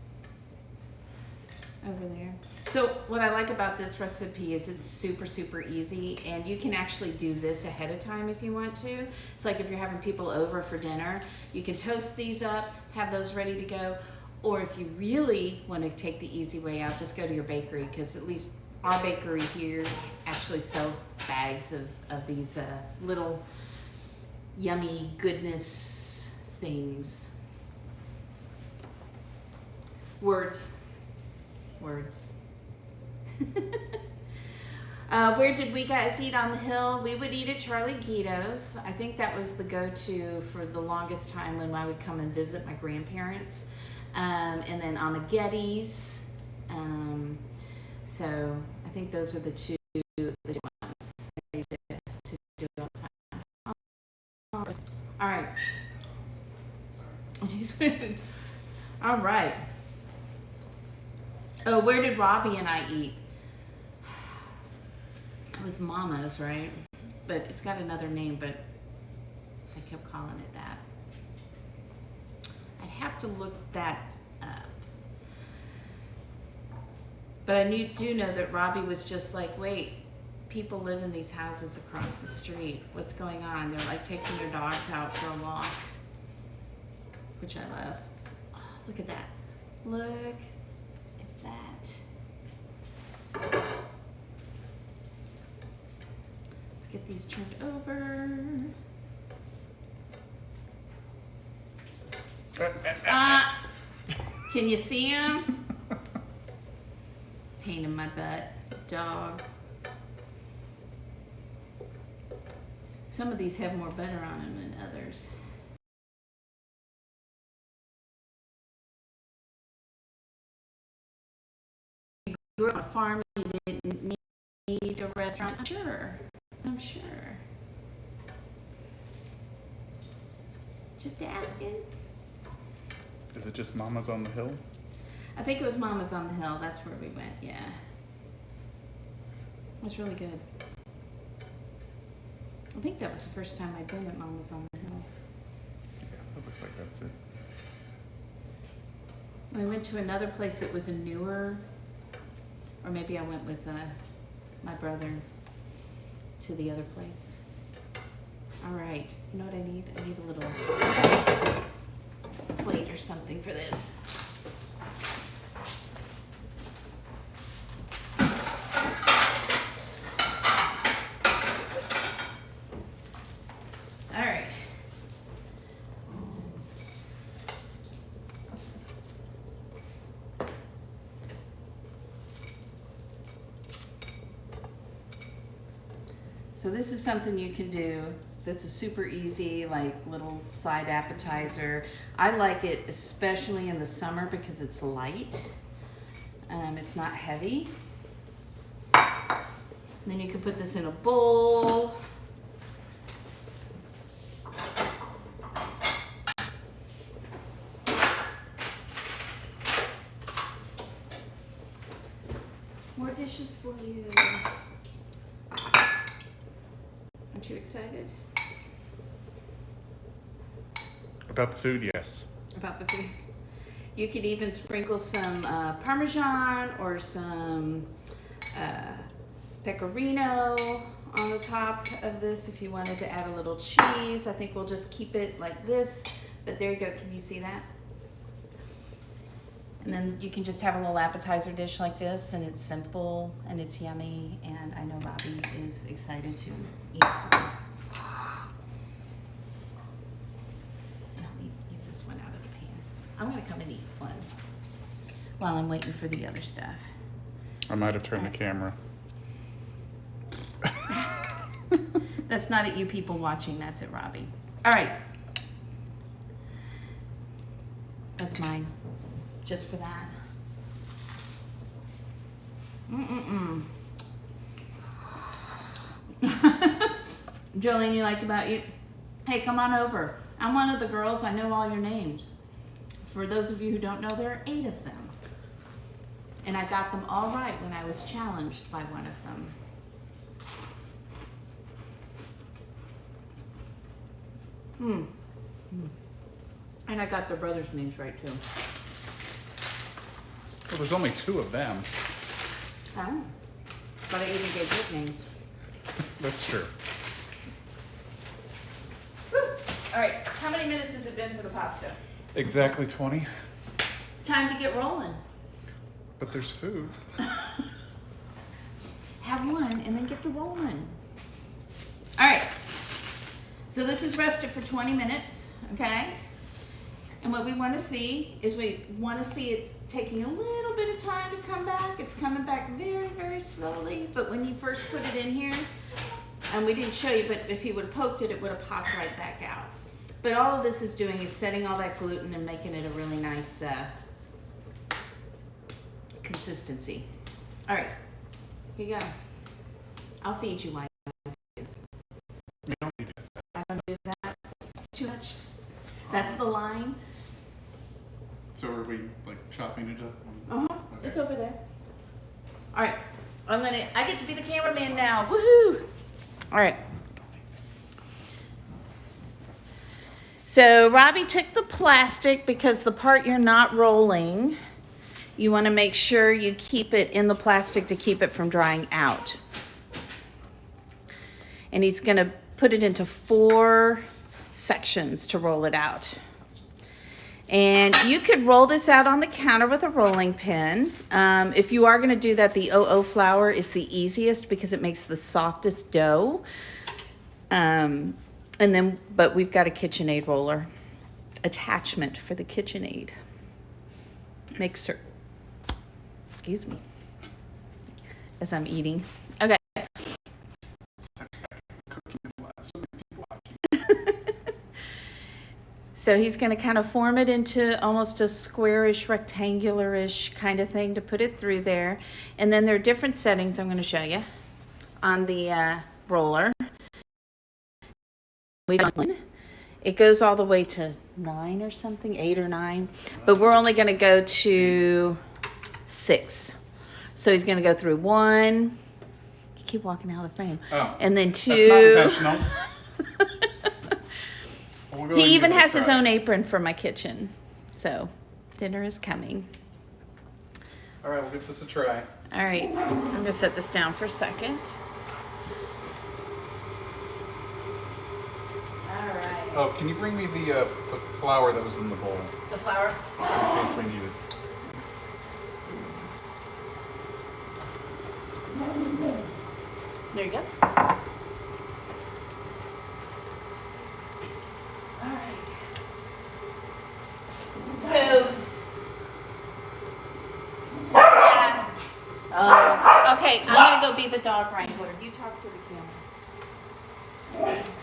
over there. So what I like about this recipe is it's super, super easy, and you can actually do this ahead of time if you want to. It's like if you're having people over for dinner, you can toast these up, have those ready to go, or if you really want to take the easy way out, just go to your bakery, because at least our bakery here actually sells bags of these little yummy goodness things. Words. Where did we guys eat on the Hill? We would eat at Charlie Guido's. I think that was the go-to for the longest time when I would come and visit my grandparents. And then Amaghetti's. So I think those were the two ones I used to do all the time. All right. All right. Oh, where did Robbie and I eat? It was Mama's, right? But it's got another name, but I kept calling it that. I'd have to look that up. But I do know that Robbie was just like, wait, people live in these houses across the street. What's going on? They're like taking their dogs out for a walk, which I love. Oh, look at that. Look at that. Let's get these turned over. Can you see him? Pain in my butt, dog. Some of these have more butter on them than others. You grew up on a farm, you didn't need a restaurant. I'm sure. Just asking. Is it just Mama's on the Hill? I think it was Mama's on the Hill. That's where we went, yeah. It was really good. I think that was the first time I'd been at Mama's on the Hill. Yeah, that looks like that's it. We went to another place that was a newer, or maybe I went with my brother to the other place. All right, you know what I need? I need a little plate or something for this. So this is something you can do that's a super easy, like little side appetizer. I like it especially in the summer because it's light. It's not heavy. And then you can put this in a bowl. More dishes for you. Aren't you excited? About the food, yes. About the food. You could even sprinkle some Parmesan or some pecorino on the top of this if you wanted to add a little cheese. I think we'll just keep it like this. But there you go. Can you see that? And then you can just have a little appetizer dish like this, and it's simple and it's yummy. And I know Robbie is excited to eat some. Use this one out of the pan. I'm gonna come and eat one while I'm waiting for the other stuff. I might have turned the camera. That's not at you people watching, that's at Robbie. All right. That's mine, just for that. Jolene, you like about you? Hey, come on over. I'm one of the girls. I know all your names. For those of you who don't know, there are 8 of them. And I got them all right when I was challenged by one of them. And I got their brothers' names right too. Well, there's only 2 of them. Oh. But I even gave nicknames. That's true. All right, how many minutes has it been for the pasta? Exactly 20. Time to get rolling. But there's food. Have one and then get to rolling. All right. So this is rested for 20 minutes, okay? And what we want to see is we want to see it taking a little bit of time to come back. It's coming back very, very slowly. But when you first put it in here, and we didn't show you, but if you would have poked it, it would have popped right back out. But all of this is doing is setting all that gluten and making it a really nice consistency. All right, here you go. I'll feed you while you do this. We don't need it. I don't do that too much. That's the line. So are we like chopping it up? Okay. It's over there. All right, I get to be the cameraman now. Woohoo! All right. So Robbie took the plastic because the part you're not rolling, you want to make sure you keep it in the plastic to keep it from drying out. And he's going to put it into 4 sections to roll it out. And you could roll this out on the counter with a rolling pin. If you are going to do that, the 00 flour is the easiest because it makes the softest dough. But we've got a Kitchenaid roller attachment for the Kitchenaid mixer. Excuse me, as I'm eating. Okay. So he's going to kind of form it into almost a squarish, rectangular-ish kind of thing to put it through there. And then there are different settings I'm going to show you on the roller. It goes all the way to 9 or something, 8 or 9. But we're only going to go to 6. So he's going to go through 1. You keep walking out of the frame. Oh, and then 2. That's not intentional. He even has his own apron for my kitchen. So dinner is coming. All right, we'll give this a try. All right, I'm going to set this down for a second. All right. Oh, can you bring me the flour that was in the bowl? The flour? In case we need it. There you go. All right. So, yeah. Okay, I'm going to go be the dog wrangler. You talk to the camera.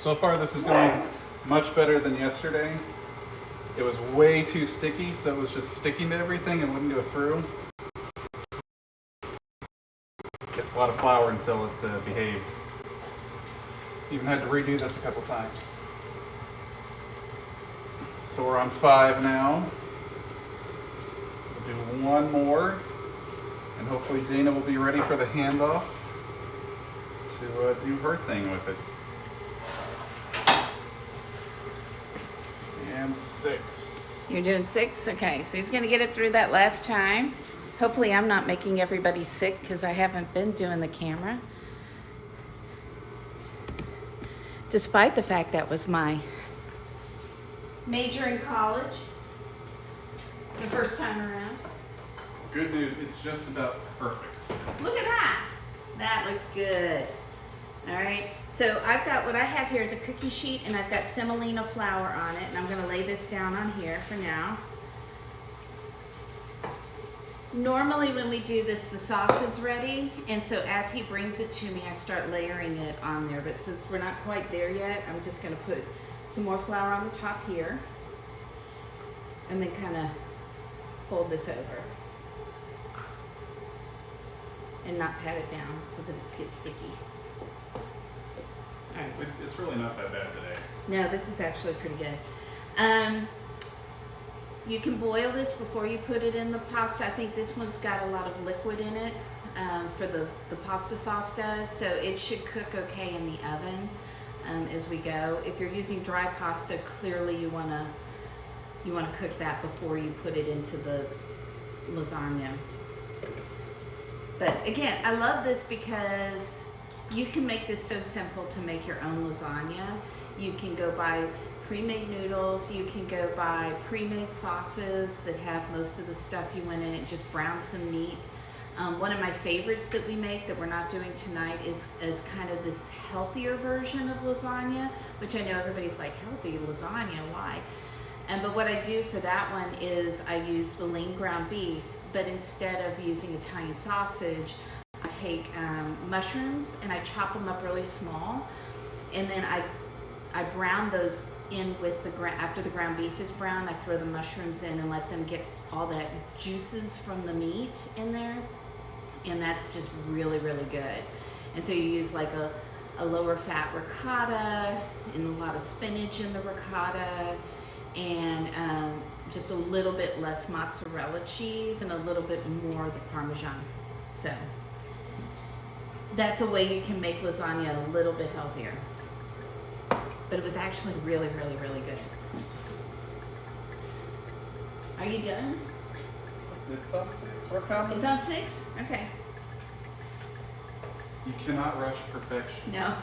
So far this is going much better than yesterday. It was way too sticky, so it was just sticking to everything and wouldn't go through. Gets a lot of flour until it behaved. Even had to redo this a couple times. So we're on 5 now. So we'll do one more, and hopefully Dana will be ready for the handoff to do her thing with it. And 6. You're doing 6? Okay, so he's gonna get it through that last time. Hopefully I'm not making everybody sick because I haven't been doing the camera. Despite the fact that was my major in college, the first time around. Good news, it's just about perfect. Look at that. That looks good. All right, so I've got, what I have here is a cookie sheet, and I've got semolina flour on it, and I'm gonna lay this down on here for now. Normally when we do this, the sauce is ready, and so as he brings it to me, I start layering it on there, but since we're not quite there yet, I'm just gonna put some more flour on the top here, and then kind of fold this over, and not pat it down so that it gets sticky. All right. It's really not that bad today. No, this is actually pretty good. You can boil this before you put it in the pasta. I think this one's got a lot of liquid in it for the pasta sauce does, so it should cook okay in the oven as we go. If you're using dry pasta, clearly you wanna cook that before you put it into the lasagna. But again, I love this because you can make this so simple to make your own lasagna. You can go buy pre-made noodles, you can go buy pre-made sauces that have most of the stuff you want in it, just brown some meat. One of my favorites that we make that we're not doing tonight is kind of this healthier version of lasagna, which I know everybody's like, healthy lasagna, why? But what I do for that one is I use the lean ground beef, but instead of using Italian sausage, I take mushrooms and I chop them up really small, and then I brown those in with after the ground beef is brown, I throw the mushrooms in and let them get all that juices from the meat in there, and that's just really, really good. And so you use like a lower fat ricotta and a lot of spinach in the ricotta, and just a little bit less mozzarella cheese and a little bit more of the Parmesan. So that's a way you can make lasagna a little bit healthier. But it was actually really, really, really good. Are you done? It's on 6. We're coming. It's on 6? Okay. You cannot rush perfection. No.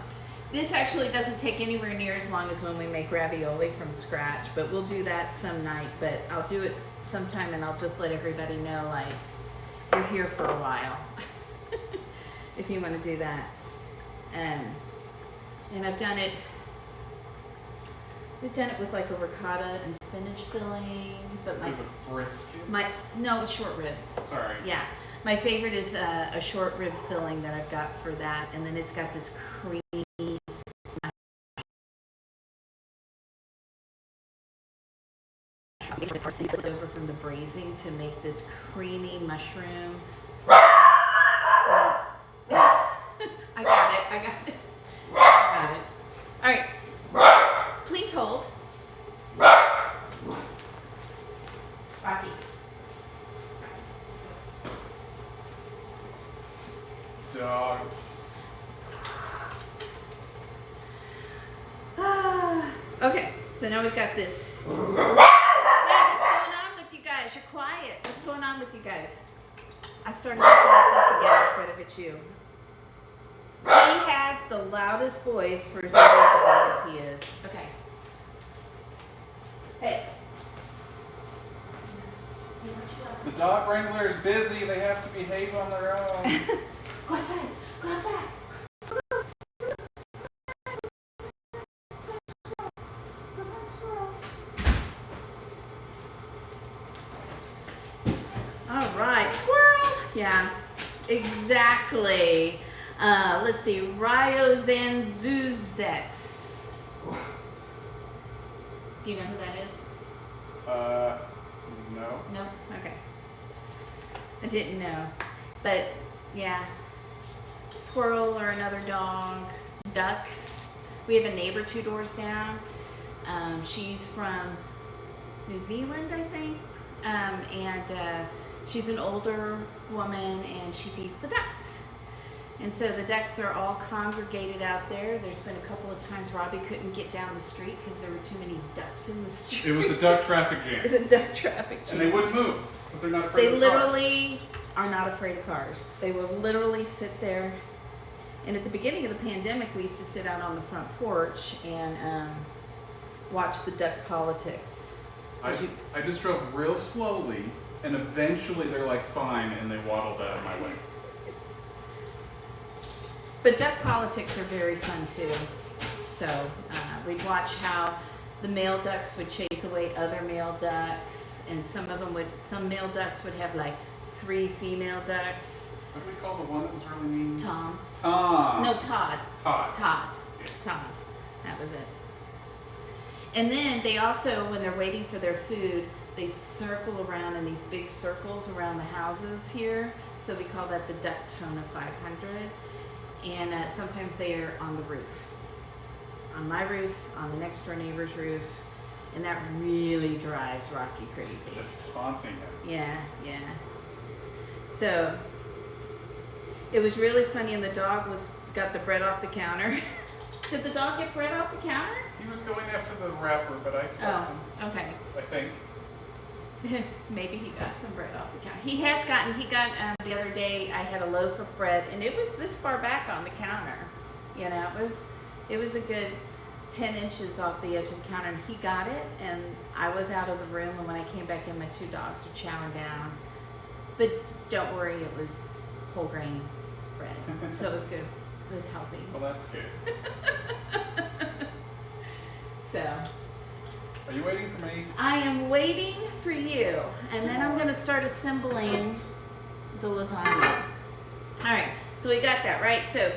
This actually doesn't take anywhere near as long as when we make ravioli from scratch, but we'll do that some night. But I'll do it sometime, and I'll just let everybody know, like, you're here for a while. If you want to do that. And I've done it. We've done it with like a ricotta and spinach filling, but no, it's short ribs. Sorry. Yeah, my favorite is a short rib filling that I've got for that, and then it's got this creamy. Over from the braising to make this creamy mushroom sauce. I got it. All right. Please hold. Rocky. Dogs. Okay, so now we've got this. Wait, what's going on with you guys? You're quiet. What's going on with you guys? I started looking at this again instead of at you. He has the loudest voice for as little dog as he is. Okay. Hey. The dog wrangler is busy. They have to behave on their own. Go outside. Go outside. All right. Squirrel. Yeah. Exactly. Let's see. Ryos and Zuzex. Do you know who that is? No. No? Okay. I didn't know. But, yeah. Squirrel or another dog. Ducks. We have a neighbor 2 doors down. She's from New Zealand, I think. And she's an older woman, and she feeds the ducks. And so the ducks are all congregated out there. There's been a couple of times Robbie couldn't get down the street because there were too many ducks in the street. It was a duck traffic jam. It's a duck traffic jam. And they wouldn't move because they're not afraid They of cars. literally are not afraid of cars. They will literally sit there. And at the beginning of the pandemic, we used to sit out on the front porch and watch the duck politics. I just drove real slowly, and eventually they're like, fine, and they waddled out of my way. But duck politics are very fun too. So we'd watch how the male ducks would chase away other male ducks, and some male ducks would have like 3 female ducks. What do we call the one that was really mean? Tom. Tom. No, Todd. Todd. Todd. Todd. That was it. And then they also, when they're waiting for their food, they circle around in these big circles around the houses here. So we call that the Ducktona 500. And sometimes they are on the roof. On my roof, on the next door neighbor's roof. And that really drives Rocky crazy. Just taunting him. Yeah, yeah. So it was really funny, and the dog got the bread off the counter. Did the dog get bread off the counter? He was going after the wrapper, but I stopped him. Oh, okay. I think. Maybe he got some bread off the counter. He got the other day, I had a loaf of bread, and it was this far back on the counter. You know, it was a good 10 inches off the edge of the counter, and he got it, and I was out of the room, and when I came back in, my 2 dogs were chowing down. But don't worry, it was whole grain bread, so it was good. It was healthy. Well, that's good. So. Are you waiting for me? I am waiting for you, and then I'm going to start assembling the lasagna. All right, so we got that, right? So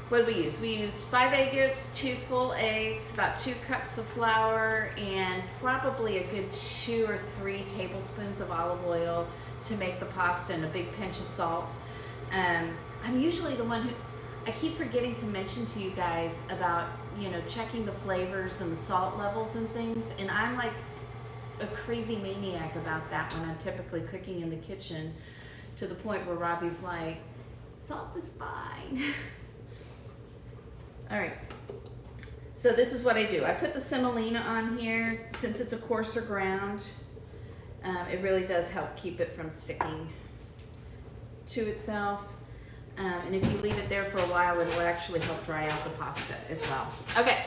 what did we use? We used 5 egg yolks, 2 full eggs, about 2 cups of flour, and probably a good 2 or 3 tablespoons of olive oil to make the pasta, and a big pinch of salt. I'm usually the one who, I keep forgetting to mention to you guys about, checking the flavors and the salt levels and things, and I'm like a crazy maniac about that when I'm typically cooking in the kitchen, to the point where Robbie's like, salt is fine. All right, so this is what I do. I put the semolina on here. Since it's a coarser ground, it really does help keep it from sticking to itself. And if you leave it there for a while, it will actually help dry out the pasta as well. Okay,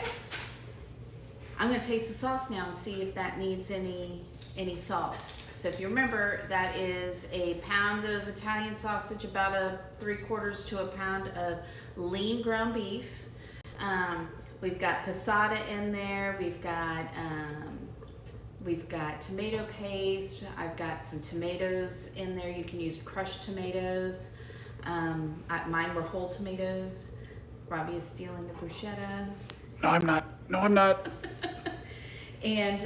I'm gonna taste the sauce now and see if that needs any salt. So if you remember, that is a pound of Italian sausage, about a 3/4 to a pound of lean ground beef. We've got passata in there. We've got tomato paste. I've got some tomatoes in there. You can use crushed tomatoes. Mine were whole tomatoes. Robbie is stealing the bruschetta. No, I'm not. No, I'm not. And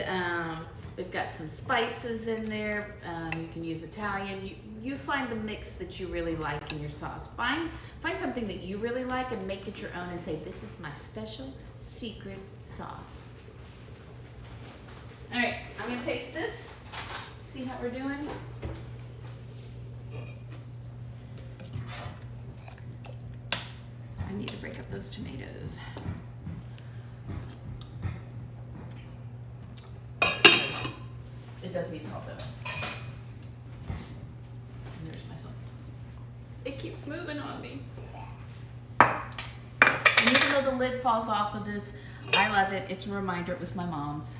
we've got some spices in there. You can use Italian. You find the mix that you really like in your sauce. Find something that you really like and make it your own and say, this is my special secret sauce. All right, I'm gonna taste this. See how we're doing? I need to break up those tomatoes. It does need salt though. And there's my salt. It keeps moving on me. And even though the lid falls off of this, I love it. It's a reminder. It was my mom's.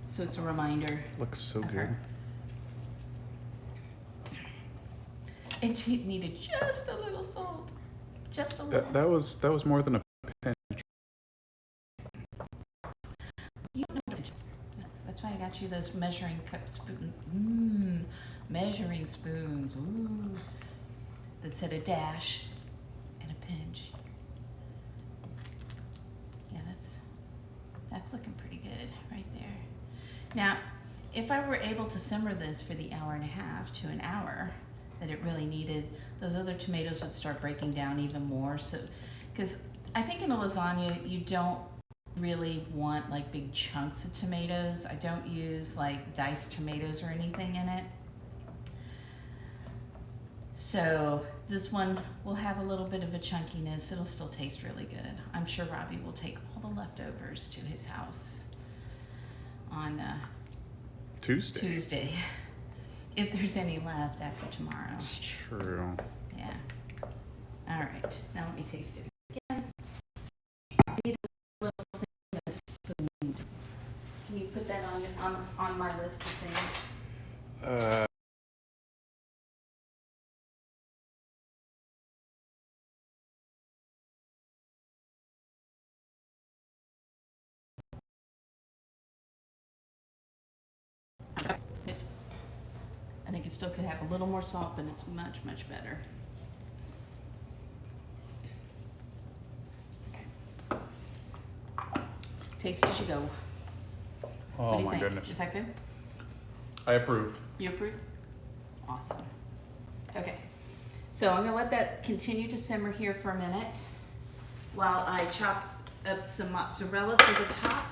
So it's a reminder. Looks so good. It needed just a little salt. Just a little. That was more than a pinch. You know, that's why I got you those measuring cup spoons. Measuring spoons. Ooh. That said a dash and a pinch. Yeah, that's looking pretty good right Now, if I were able to simmer this for the hour and a half to an hour that it really needed, those other tomatoes would start breaking down even more. So, because I think in a lasagna, you don't really want like big chunks of tomatoes. I don't use like diced tomatoes or anything in it. So this one will have a little bit of a chunkiness. It'll still taste really good. I'm sure Robbie will take all the leftovers to his house on Tuesday, if there's any left after tomorrow. It's true. Yeah. All right. Now let me taste it again. I need a little thing of spoon. Can you put that on my list of things? I think it still could have a little more salt, but it's much, much better. Okay. Taste as you go. Oh my goodness. Is that good? I approve. You approve? Awesome. Okay. So I'm gonna let that continue to simmer here for a minute while I chop up some mozzarella for the top.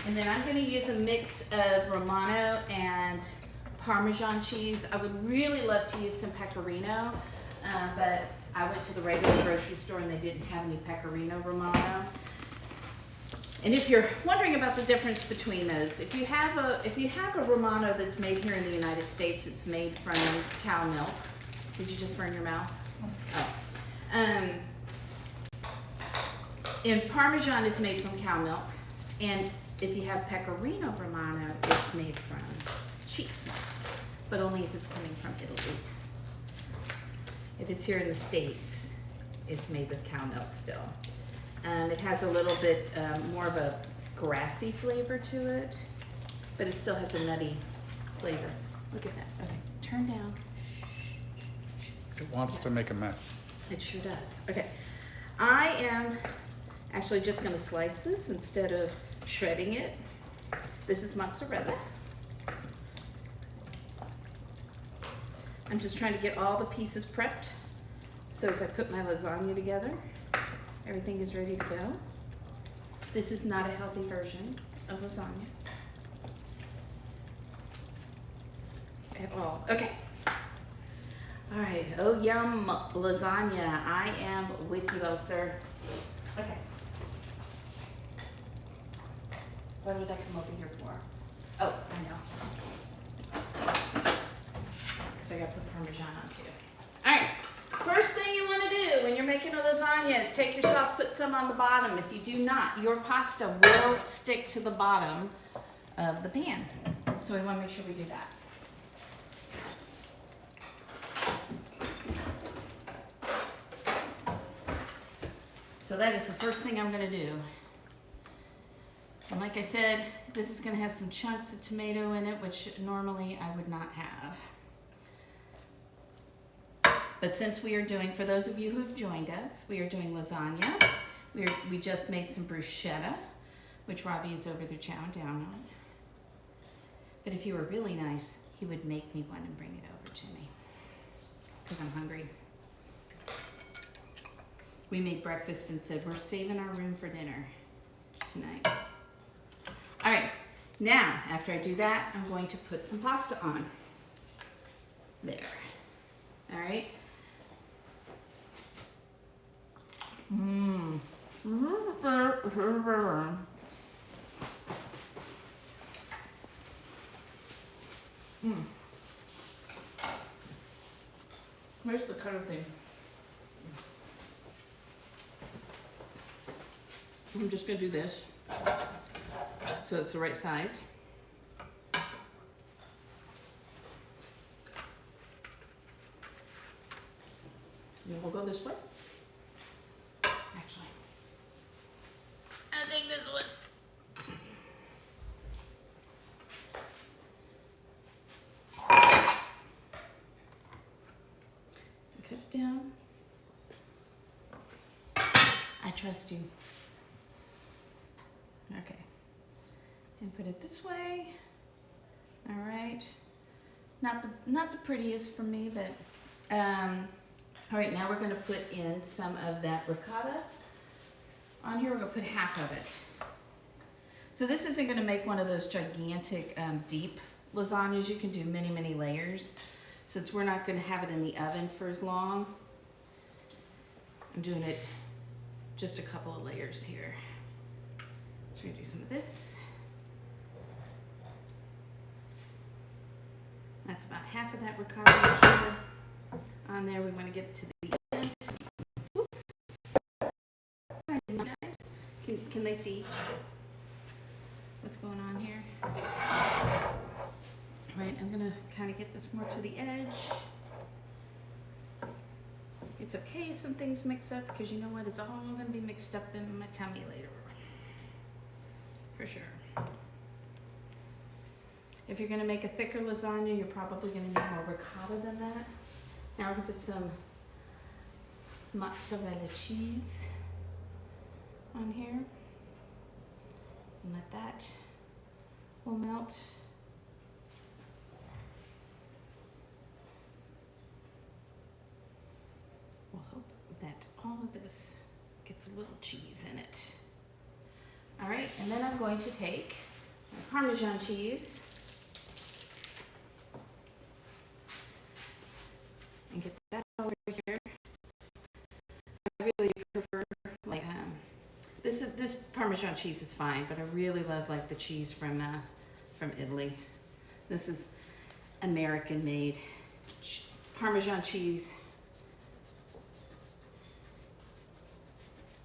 And then I'm going to use a mix of Romano and Parmesan cheese. I would really love to use some Pecorino, but I went to the regular grocery store and they didn't have any Pecorino Romano. And if you're wondering about the difference between those, if you have a Romano that's made here in the United States, it's made from cow milk. Did you just burn your mouth? Oh. And Parmesan is made from cow milk, and if you have Pecorino Romano, it's made from sheep's milk, but only if it's coming from Italy. If it's here in the States, it's made with cow milk still. It has a little bit more of a grassy flavor to it, but it still has a nutty flavor. Look at that. Okay, turn down. It wants to make a mess. It sure does. Okay, I am actually just going to slice this instead of shredding it. This is mozzarella. I'm just trying to get all the pieces prepped so as I put my lasagna together, everything is ready to go. This is not a healthy version of lasagna at all. Okay. All right. Oh, yum lasagna. I am with you, oh, sir. Okay. What did I come over here for? Oh, I know. Because I got to put Parmesan on too. All right. First thing you want to do when you're making a lasagna is take your sauce, put some on the bottom. If you do not, your pasta will stick to the bottom of the pan. So we want to make sure we do that. So that is the first thing I'm going to do. And like I said, this is going to have some chunks of tomato in it, which normally I would not have. But since we are doing, for those of you who have joined us, we are doing lasagna. We just made some bruschetta, which Robbie is over there chowing down on. But if you were really nice, he would make me one and bring it over to me, because I'm hungry. We made breakfast and said we're saving our room for dinner tonight. All right, now after I do that, I'm going to put some pasta on. There. All right. Mmm. Where's the cutter thing? I'm just gonna do this so it's the right size. Then we'll go this way. Actually, I'll take this one. Cut it down. I trust you. Okay. And put it this way. All right. Not the prettiest for me, but all right, now we're going to put in some of that ricotta. On here, we're going to put half of it. So this isn't going to make one of those gigantic deep lasagnas. You can do many, many layers. Since we're not going to have it in the oven for as long, I'm doing it just a couple of layers here. So we're going to do some of this. That's about half of that ricotta mixture on there. We want to get it to the end. Whoops. Guys, can they see what's going on here? Right, I'm gonna kind of get this more to the edge. It's okay if some things mix up, because you know what? It's all gonna be mixed up in my tummy later. For sure. If you're gonna make a thicker lasagna, you're probably gonna need more ricotta than that. Now we're gonna put some mozzarella cheese on here. And let that will melt. We'll hope that all of this gets a little cheese in it. All right, and then I'm going to take my Parmesan cheese and get that over here. I really prefer like this Parmesan cheese is fine, but I really love like the cheese from Italy. This is American made Parmesan cheese.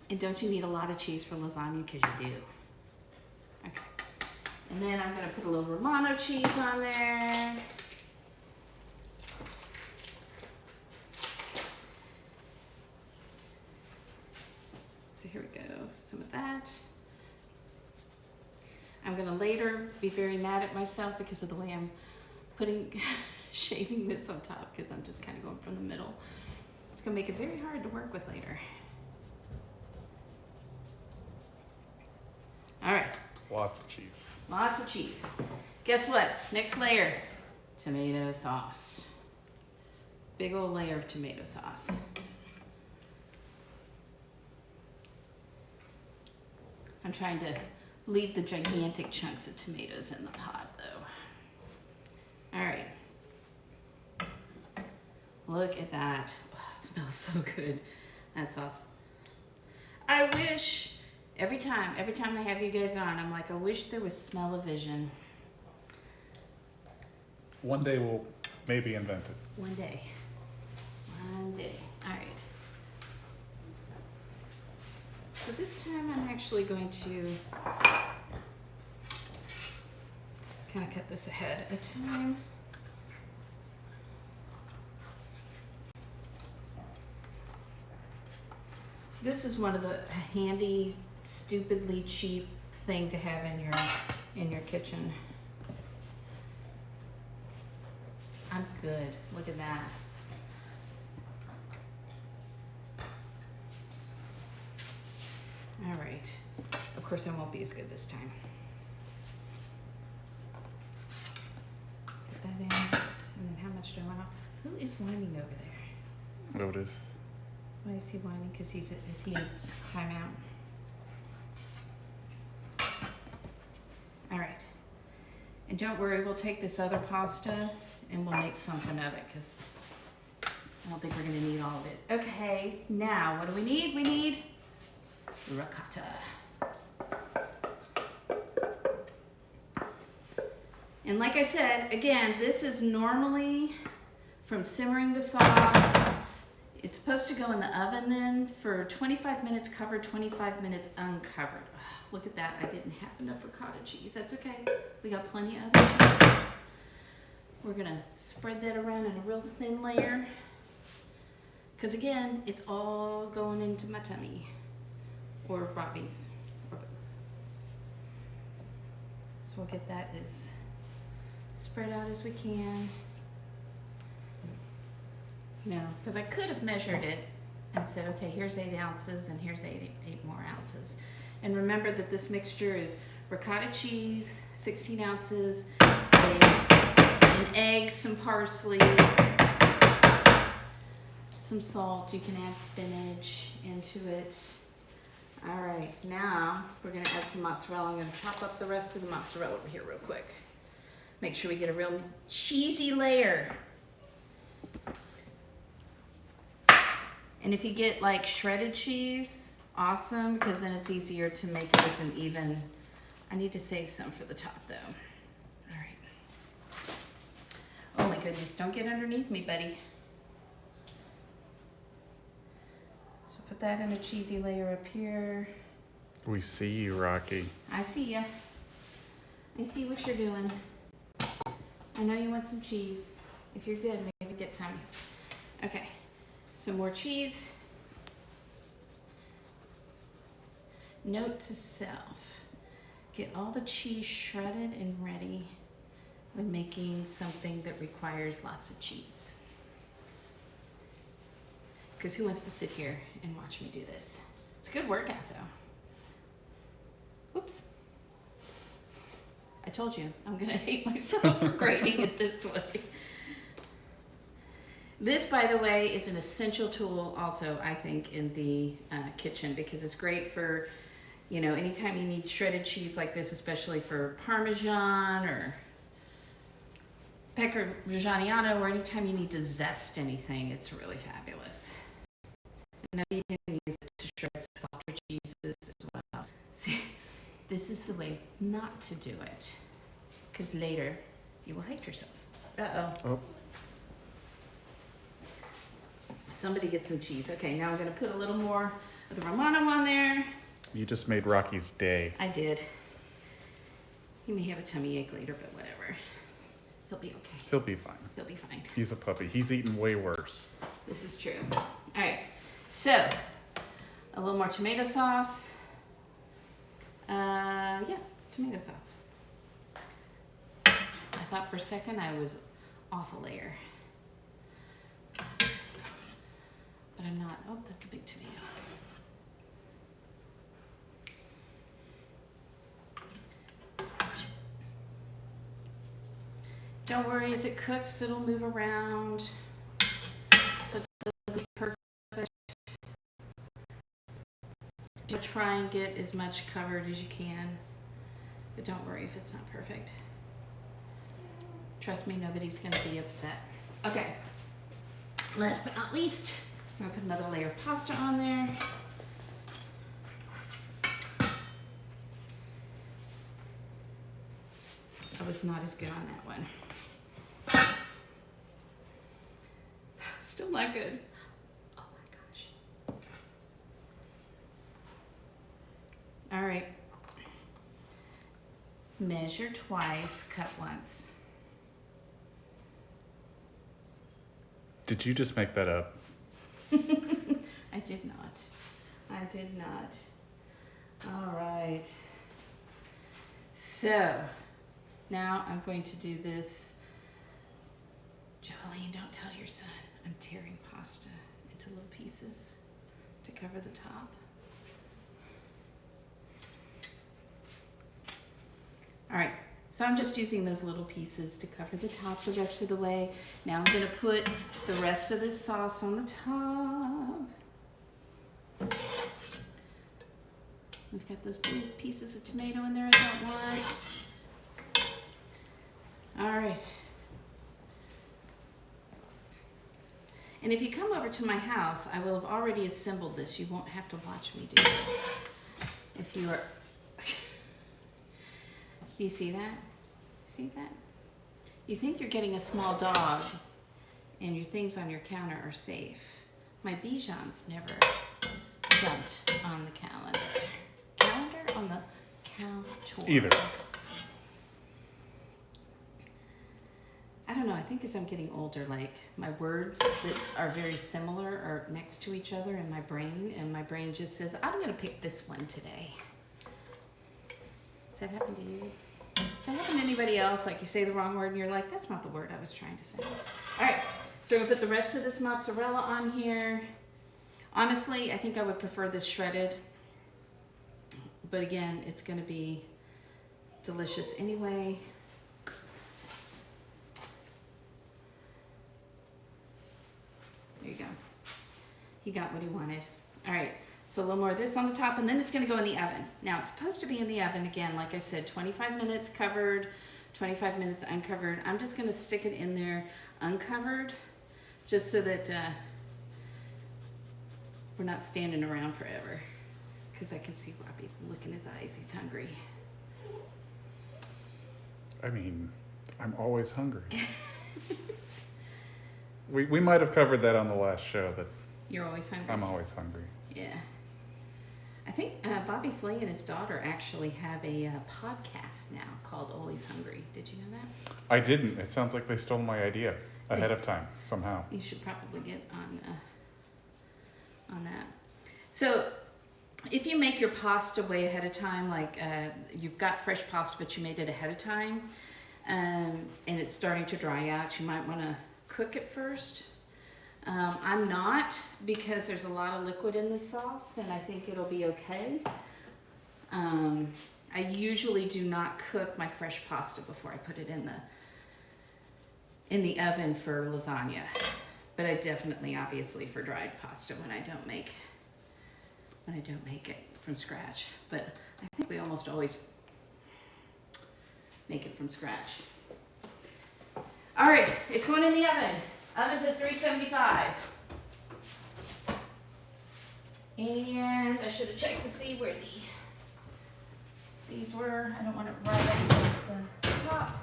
And don't you need a lot of cheese for lasagna? Because you do. Okay. And then I'm going to put a little Romano cheese on there. So here we go. Some of that. I'm going to later be very mad at myself because of the way I'm shaving this on top, because I'm just kind of going from the middle. It's going to make it very hard to work with later. All right. Lots of cheese. Lots of cheese. Guess what? Next layer, tomato sauce. Big old layer of tomato sauce. I'm trying to leave the gigantic chunks of tomatoes in the pot though. All right. Look at that. Oh, it smells so good. That sauce. I wish... Every time I have you guys on, I'm like, I wish there was smell-o-vision. One day we'll maybe invent it. One day. One day. All right. So this time I'm actually going to kind of cut this ahead of time. This is one of the handy, stupidly cheap thing to have in your kitchen. I'm good. Look at that. All right. Of course, I won't be as good this time. Set that in. And then how much do I want? Who is whining over there? Otis. Why is he whining? Because is he in timeout? All right. And don't worry, we'll take this other pasta and we'll make something of it, because I don't think we're going to need all of it. Okay, now what do we need? We need ricotta. And like I said, again, this is normally from simmering the sauce. It's supposed to go in the oven then for 25 minutes covered, 25 minutes uncovered. Ugh, look at that. I didn't have enough ricotta cheese. That's okay. We got plenty of other cheese. We're going to spread that around in a real thin layer. Because again, it's all going into my tummy. Or Robbie's. Or both. So we'll get that as spread out as we can. You know, because I could have measured it and said, okay, here's 8 ounces and here's eight more ounces. And remember that this mixture is ricotta cheese, 16 ounces, an egg, some parsley, some salt. You can add spinach into it. All right, now we're gonna add some mozzarella. I'm gonna chop up the rest of the mozzarella over here real quick. Make sure we get a real cheesy layer. And if you get like shredded cheese, awesome, because then it's easier to make it as an even. I need to save some for the top though. All right. Oh my goodness, don't get underneath me, buddy. So put that in a cheesy layer up here. We see you, Rocky. I see ya. I see what you're doing. I know you want some cheese. If you're good, maybe get some. Okay, some more cheese. Note to self, get all the cheese shredded and ready when making something that requires lots of cheese. Because who wants to sit here and watch me do this? It's a good workout though. Oops. I told you, I'm gonna hate myself for grading it this way. This, by the way, is an essential tool also, I think, in the kitchen, because it's great for, you know, anytime you need shredded cheese like this, especially for Parmesan or Pecorino Reggiano, or anytime you need to zest anything, it's really fabulous. And now you can use it to shred softer cheeses as well. See, this is the way not to do it, because later you will hate yourself. Uh-oh. Oh. Somebody get some cheese. Okay, now I'm gonna put a little more of the Romano on there. You just made Rocky's day. I did. He may have a tummy ache later, but whatever. He'll be okay. He'll be fine. He'll be fine. He's a puppy. He's eaten way worse. This is true. All right, so a little more tomato sauce. Yeah, tomato sauce. I thought for a second I was off a layer. But I'm not. Oh, that's a big tomato. Don't worry, as it cooks, it'll move around. So it doesn't perfect. Try and get as much covered as you can. But don't worry if it's not perfect. Trust me, nobody's going to be upset. Okay. Last but not least, I'm going to put another layer of pasta on there. I was not as good on that one. Still not good. Oh my gosh. All right. Measure twice, cut once. Did you just make that up? I did not. I did not. All right. So now I'm going to do this. Jolene, don't tell your son. I'm tearing pasta into little pieces to cover the top. All right, so I'm just using those little pieces to cover the top the rest of the way. Now I'm gonna put the rest of this sauce on the top. We've got those big pieces of tomato in there I don't want. All right. And if you come over to my house, I will have already assembled this. You won't have to watch me do this. If you are, do you see that? See that? You think you're getting a small dog and your things on your counter are safe. My Bichon's never dumped on the calendar. Calendar? On the counter. Either. I don't know, I think as I'm getting older, like my words that are very similar are next to each other in my brain, and my brain just says, I'm gonna pick this one today. Does that happen to you? Does that happen to anybody else? Like you say the wrong word and you're like, that's not the word I was trying to say. All right, so we're gonna put the rest of this mozzarella on here. Honestly, I think I would prefer this shredded, but again, it's going to be delicious anyway. There you go. He got what he wanted. All right, so a little more of this on the top, and then it's going to go in the oven. Now, it's supposed to be in the oven, again, like I said, 25 minutes covered, 25 minutes uncovered. I'm just going to stick it in there uncovered, just so that we're not standing around forever, because I can see Robbie look in his eyes. He's hungry. I mean, I'm always hungry. We might have covered that on the last show, that You're always hungry? I'm always hungry. Yeah. I think Bobby Flay and his daughter actually have a podcast now called Always Hungry. Did you know that? I didn't. It sounds like they stole my idea ahead of time, somehow. You should probably get on that. So if you make your pasta way ahead of time, like you've got fresh pasta but you made it ahead of time, and it's starting to dry out, you might want to cook it first. I'm not, because there's a lot of liquid in this sauce and I think it'll be okay. I usually do not cook my fresh pasta before I put it in the oven for lasagna, but I definitely, obviously, for dried pasta when I don't make it from scratch. But I think we almost always make it from scratch. All right, it's going in the oven. Oven's at 375. And I should have checked to see where these were. I don't want it right up against the top.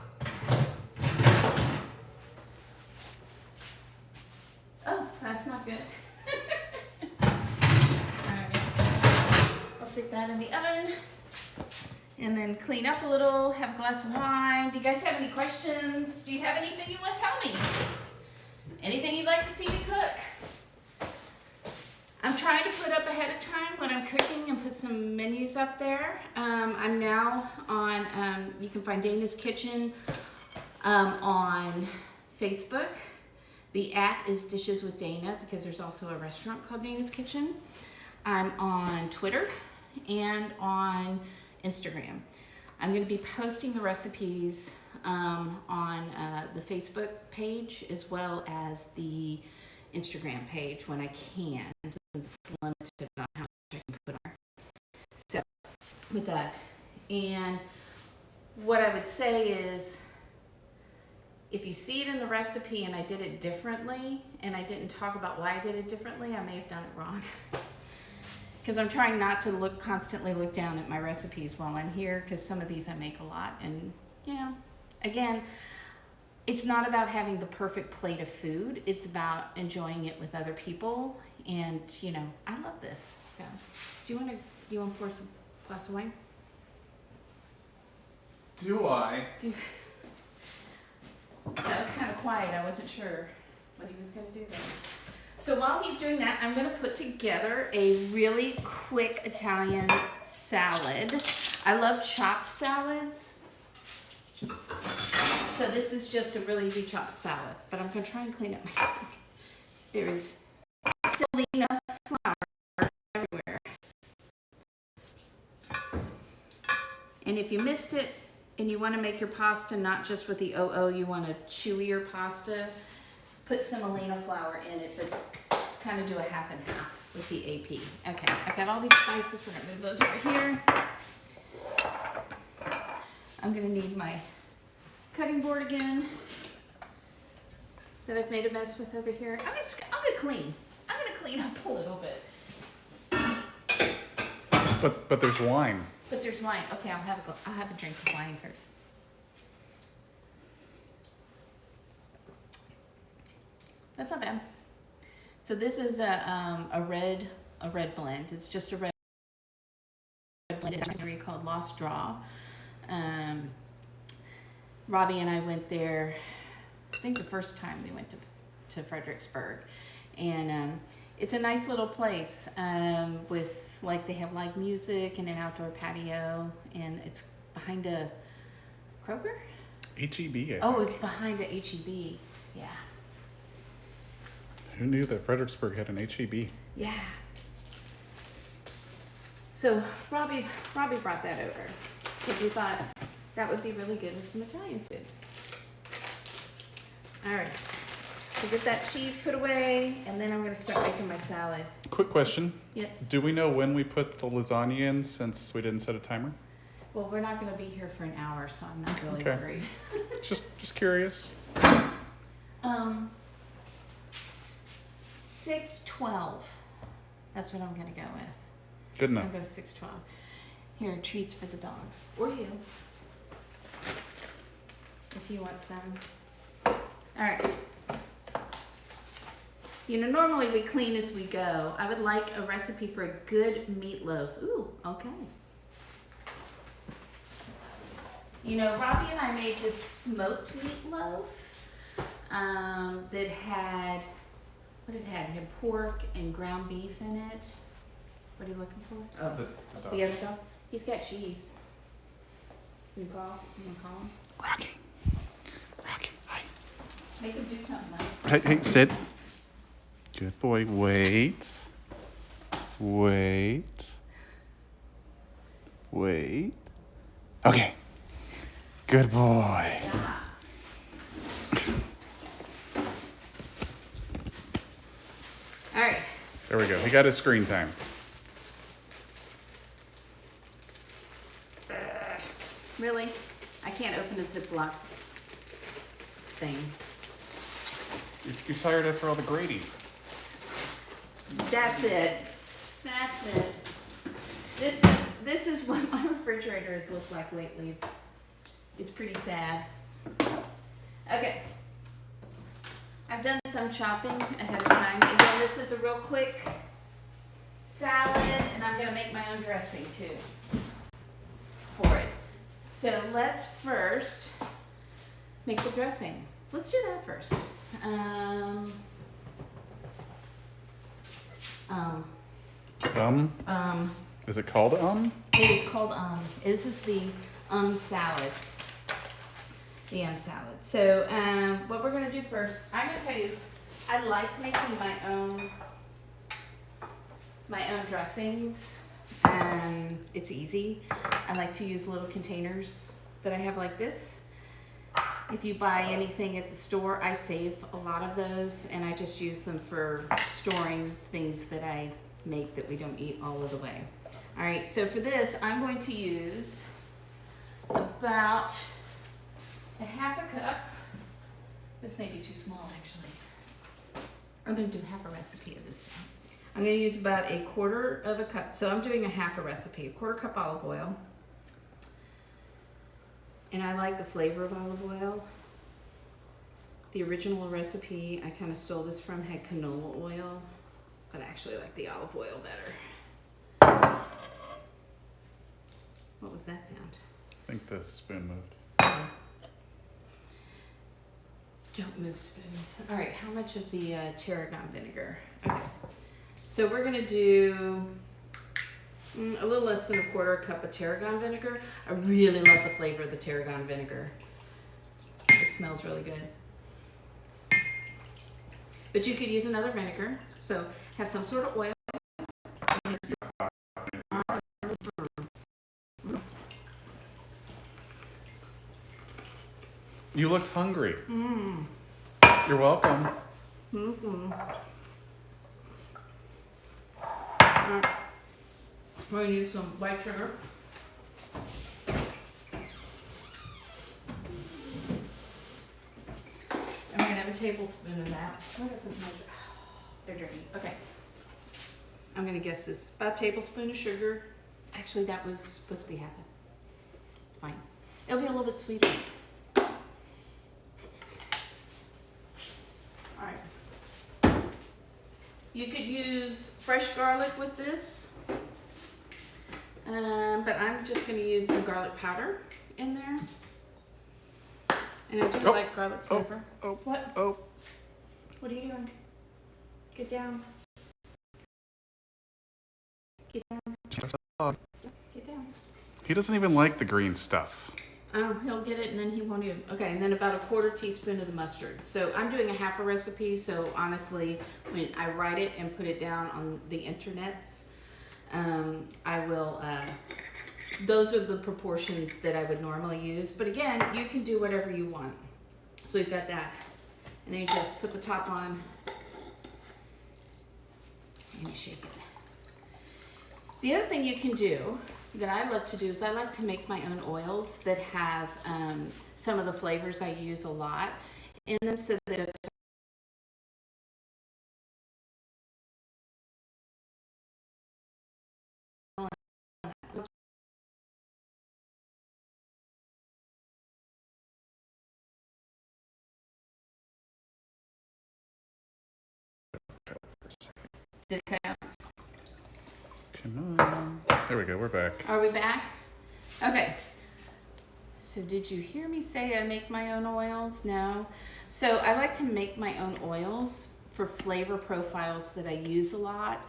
Oh, that's not good. Alright. I'll stick that in the oven. And then clean up a little, have a glass of wine. Do you guys have any questions? Do you have anything you want to tell me? Anything you'd like to see me cook? I'm trying to put up ahead of time when I'm cooking and put some menus up there. I'm now on, you can find Dana's Kitchen on Facebook. The @ is Dishes with Dana, because there's also a restaurant called Dana's Kitchen. I'm on Twitter and on Instagram. I'm going to be posting the recipes on the Facebook page as well as the Instagram page when I can, since it's limited on how much I can put on. So, with that, and what I would say is, if you see it in the recipe and I did it differently, and I didn't talk about why I did it differently, I may have done it wrong. Because I'm trying not to constantly look down at my recipes while I'm here, because some of these I make a lot, and again, it's not about having the perfect plate of food. It's about enjoying it with other people, and I love this. So, do you want to pour some glass of wine? Do I? That was kind of quiet. I wasn't sure what he was going to do there. So while he's doing that, I'm going to put together a really quick Italian salad. I love chopped salads. So this is just a really easy chopped salad, but I'm going to try and clean up my hand. There is semolina flour everywhere. And if you missed it and you want to make your pasta not just with the OO, you want a chewier pasta, put semolina flour in it, but kind of do a half and half with the AP. Okay, I've got all these spices. We're going to move those over here. I'm going to need my cutting board again that I've made a mess with over here. I'm gonna clean. I'm gonna clean up a little bit. But there's wine. But there's wine. Okay, I'll have a drink of wine first. That's not bad. So this is a red blend. It's just a red blend. It's a brewery called Lost Draw. Robbie and I went there, I think the first time we went to Fredericksburg, and it's a nice little place with, like, they have live music and an outdoor patio, and it's behind a Kroger? H-E-B, I think. Oh, it's behind a H-E-B, yeah. Who knew that Fredericksburg had an H-E-B? Yeah. So Robbie brought that over because we thought that would be really good with some Italian food. All right, so get that cheese put away, and then I'm gonna start making my salad. Quick question. Yes. Do we know when we put the lasagna in since we didn't set a timer? Well, we're not gonna be here for an hour, so I'm not really Okay. worried. Just curious. 6:12. That's what I'm gonna go with. Good enough. I'll go 6:12. Here, treats for the dogs. Or you. If you want some. Alright. You know, normally we clean as we go. I would like a recipe for a good meatloaf. Ooh, okay. You know, Robbie and I made this smoked meatloaf that had, what it had? It had pork and ground beef in it. What are you looking for? Oh, the other dog? He's got cheese. You wanna call him? Rocky, hi. Make him do something like. Hey, sit. Good boy. Wait. Okay. Good boy. Yeah. All right. There we go. He got his screen time. Really? I can't open the Ziploc thing. You're tired after all the grating. That's it. That's it. This is what my refrigerator has looked like lately. It's pretty sad. Okay. I've done some chopping ahead of time. Again, this is a real quick salad, and I'm gonna make my own dressing too for it. So let's first make the dressing. Let's do that first. Is it called It is called This is the salad. The salad. So what we're gonna do first, I'm gonna tell you, I like making my own dressings. It's easy. I like to use little containers that I have like this. If you buy anything at the store, I save a lot of those, and I just use them for storing things that I make that we don't eat all of the way. All right, so for this, I'm going to use about a half a cup. This may be too small, actually. I'm going to do half a recipe of this. I'm going to use about a quarter of a cup. So I'm doing a half a recipe, a quarter cup olive oil. And I like the flavor of olive oil. The original recipe, I kind of stole this from, had canola oil, but I actually like the olive oil better. What was that sound? I think the spoon moved. Don't move spoon. All right, how much of the tarragon vinegar? Okay, so we're gonna do a little less than a quarter cup of tarragon vinegar. I really love the flavor of the tarragon vinegar. It smells really good. But you could use another vinegar. So have some sort of oil. You looked hungry. You're welcome. We're gonna use some white sugar. And we're gonna have a tablespoon of that. Where did I put my sugar? They're dirty. Okay. I'm gonna guess this. About a tablespoon of sugar. Actually, that was supposed to be half it. It's fine. It'll be a little bit sweeter. Alright. You could use fresh garlic with this. But I'm just going to use some garlic powder in there. And I do like garlic flavor. What? What are you doing? Get down. Get down. Get down. He doesn't even like the green stuff. Oh, he'll get it and then he won't even. Okay, and then about a quarter teaspoon of the mustard. So I'm doing a half a recipe, so honestly, when I write it and put it down on the internets, I will, those are the proportions that I would normally use. But again, you can do whatever you want. So we've got that. And then you just put the top on and you shake it. The other thing you can do that I love to do is I like to make my own oils that have some of the flavors I use a lot in them, so that it's did it cut out? Come on. There we go. We're back. Are we back? Okay. So did you hear me say I make my own oils? No. So I like to make my own oils for flavor profiles that I use a lot.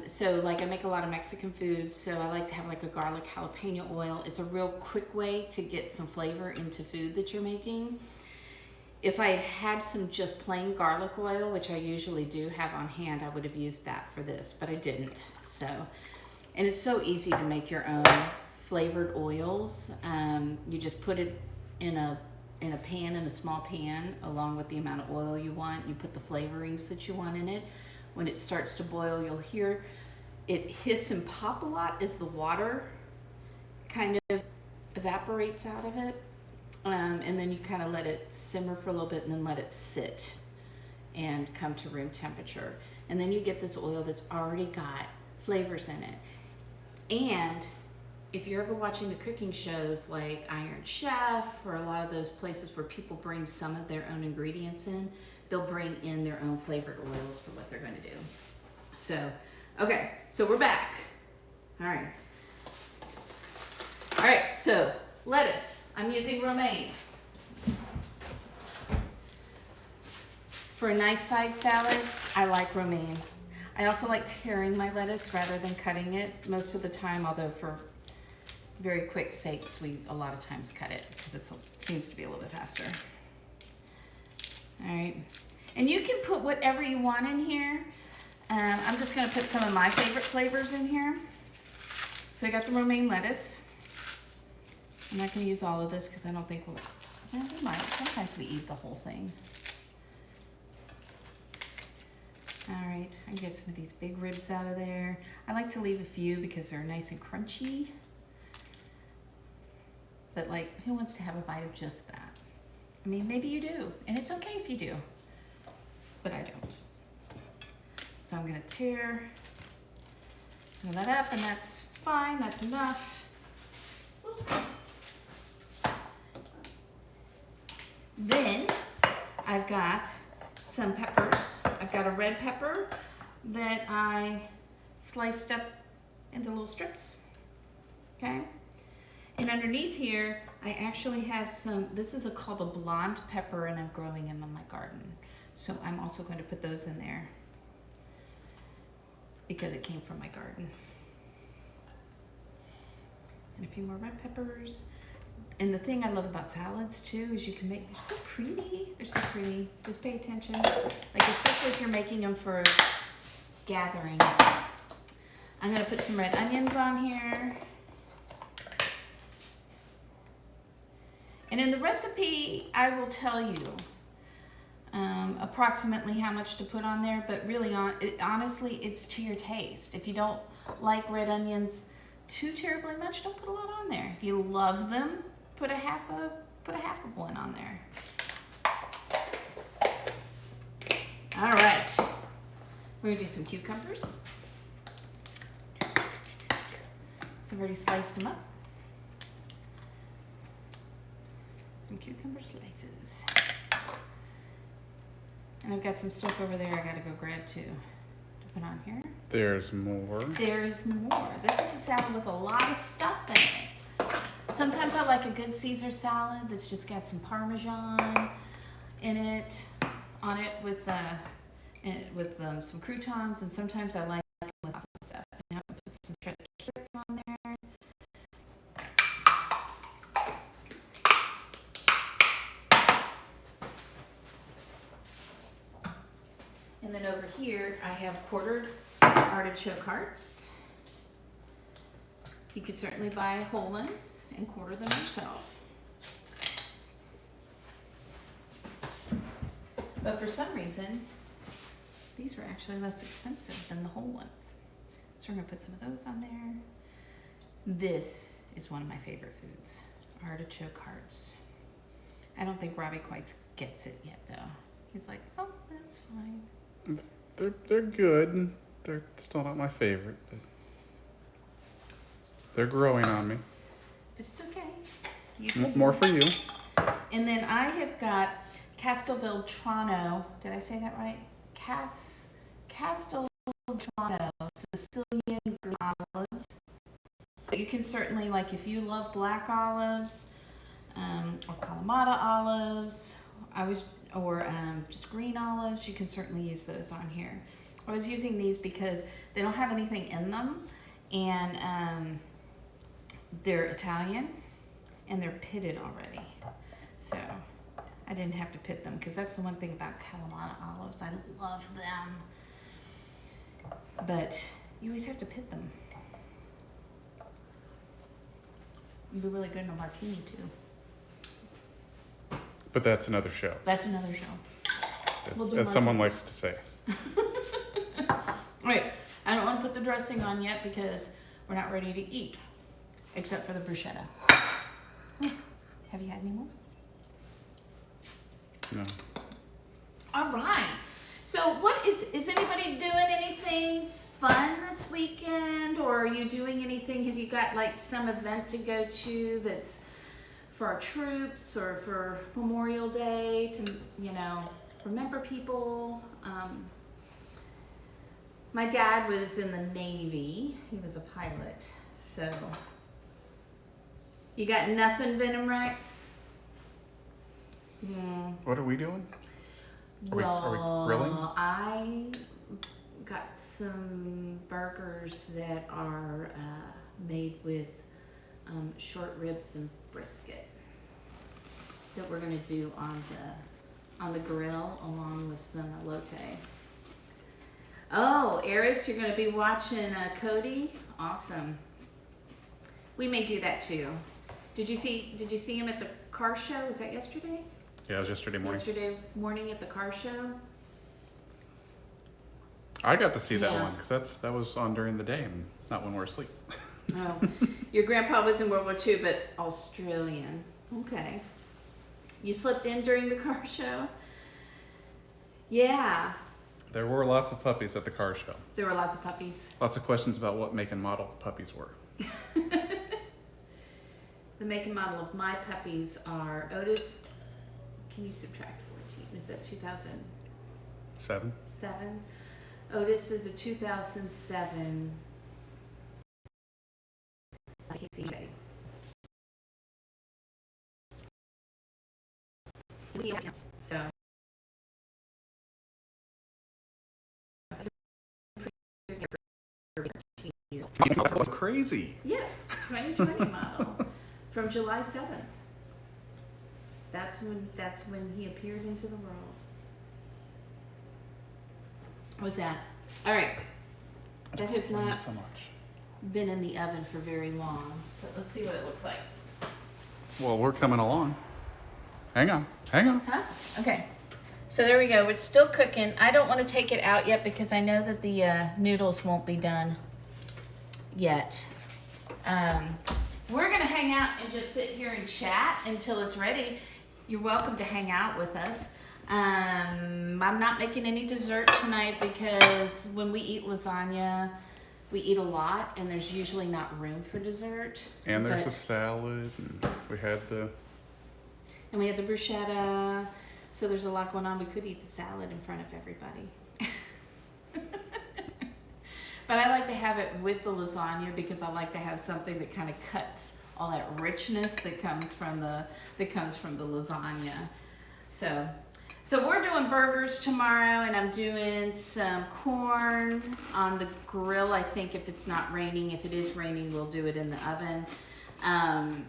So like I make a lot of Mexican food, so I like to have like a garlic jalapeno oil. It's a real quick way to get some flavor into food that you're making. If I had some just plain garlic oil, which I usually do have on hand, I would have used that for this, but I didn't. So, and it's so easy to make your own flavored oils. You just put it in a pan, in a small pan, along with the amount of oil you want. You put the flavorings that you want in it. When it starts to boil, you'll hear it hiss and pop a lot as the water kind of evaporates out of it. And then you kind of let it simmer for a little bit and then let it sit and come to room temperature. And then you get this oil that's already got flavors in it. And if you're ever watching the cooking shows like Iron Chef or a lot of those places where people bring some of their own ingredients in, they'll bring in their own flavored oils for what they're going to do. So, okay, so we're back. All right, so lettuce. I'm using romaine. For a nice side salad, I like romaine. I also like tearing my lettuce rather than cutting it most of the time, although for very quick sakes, we a lot of times cut it because it seems to be a little bit faster. All right, and you can put whatever you want in here. I'm just gonna put some of my favorite flavors in here. So I got the romaine lettuce. I'm not going to use all of this because I don't think we might. Sometimes we eat the whole thing. All right, I can get some of these big ribs out of there. I like to leave a few because they're nice and crunchy. But like, who wants to have a bite of just that? I mean, maybe you do, and it's okay if you do, but I don't. So I'm going to tear some of that up, and that's fine, that's enough. Then I've got some peppers. I've got a red pepper that I sliced up into little strips, okay? And underneath here, I actually have some, this is called a blonde pepper, and I'm growing them in my garden. So I'm also going to put those in there because it came from my garden. And a few more red peppers. And the thing I love about salads too is you can make, they're so pretty. They're so pretty. Just pay attention. Like especially if you're making them for a gathering. I'm gonna put some red onions on here. And in the recipe, I will tell you approximately how much to put on there, but really honestly, it's to your taste. If you don't like red onions too terribly much, don't put a lot on there. If you love them, put a half of one on there. All right, we're gonna do some cucumbers. So I've already sliced them up. Some cucumber slices. And I've got some stuff over there I gotta go grab too to put on here. There's more. There's more. This is a salad with a lot of stuff in it. Sometimes I like a good Caesar salad that's just got some Parmesan in it, on it with some croutons, and sometimes I like it with lots of stuff. And I put some shredded carrots on there. And then over here I have quartered artichoke hearts. You could certainly buy whole ones and quarter them yourself. But for some reason, these were actually less expensive than the whole ones. So we're gonna put some of those on there. This is one of my favorite foods, Artichoke Hearts. I don't think Robbie quite gets it yet though. He's like, oh, that's fine. They're good. They're still not my favorite, but they're growing on me. But it's okay. You can More for you. And then I have got Castelveltrano. Did I say that right? Castelveltrano Sicilian green olives. But you can certainly, like, if you love black olives, or Kalamata olives, or just green olives, you can certainly use those on here. I was using these because they don't have anything in them, and they're Italian, and they're pitted already. So I didn't have to pit them, because that's the one thing about Kalamata olives. I love them. But you always have to pit them. It'd be really good in a martini, too. But that's another show, That's another show. as someone likes to say. All right, I don't want to put the dressing on yet because we're not ready to eat, except for the bruschetta. Have you had any more? No. All right. So what is anybody doing anything fun this weekend, or are you doing anything? Have you got like some event to go to that's for our troops or for Memorial Day to, remember people? My dad was in the Navy. He was a pilot. So you got nothing, Venom Rex? What are we doing? Are we grilling? I got some burgers that are made with short ribs and brisket that we're gonna do on the grill along with some elote. Oh, Eris, you're gonna be watching Cody? Awesome. We may do that too. Did you see him at the car show? Was that yesterday? Yeah, it was yesterday morning. Yesterday morning at the car show? I got to see that Yeah. one because that was on during the day and not when we're asleep. Oh, your grandpa was in World War II, but Australian. Okay. You slipped in during the car show? Yeah. There were lots of puppies at the car show. There were lots of puppies. Lots of questions about what make and model puppies were. The make and model of my puppies are Otis. Can you subtract 14? Is that 2007? 7. Otis is a 2007. Kitchenaid. So. That was crazy. Yes, 2020 model from July 7th. That's when he appeared into the world. What was that? All right. That has not so much. been in the oven for very long, but let's see what it looks like. Well, we're coming along. Hang on. Huh? Okay. So there we go. It's still cooking. I don't want to take it out yet because I know that the noodles won't be done yet. We're going to hang out and just sit here and chat until it's ready. You're welcome to hang out with us. I'm not making any dessert tonight because when we eat lasagna, we eat a lot and there's usually not room for dessert. And there's a salad. And we had the bruschetta. So there's a lot going on. We could eat the salad in front of everybody. But I like to have it with the lasagna because I like to have something that kind of cuts all that richness that comes from the lasagna. So we're doing burgers tomorrow, and I'm doing some corn on the grill. I think if it's not raining, if it is raining, we'll do it in the oven. And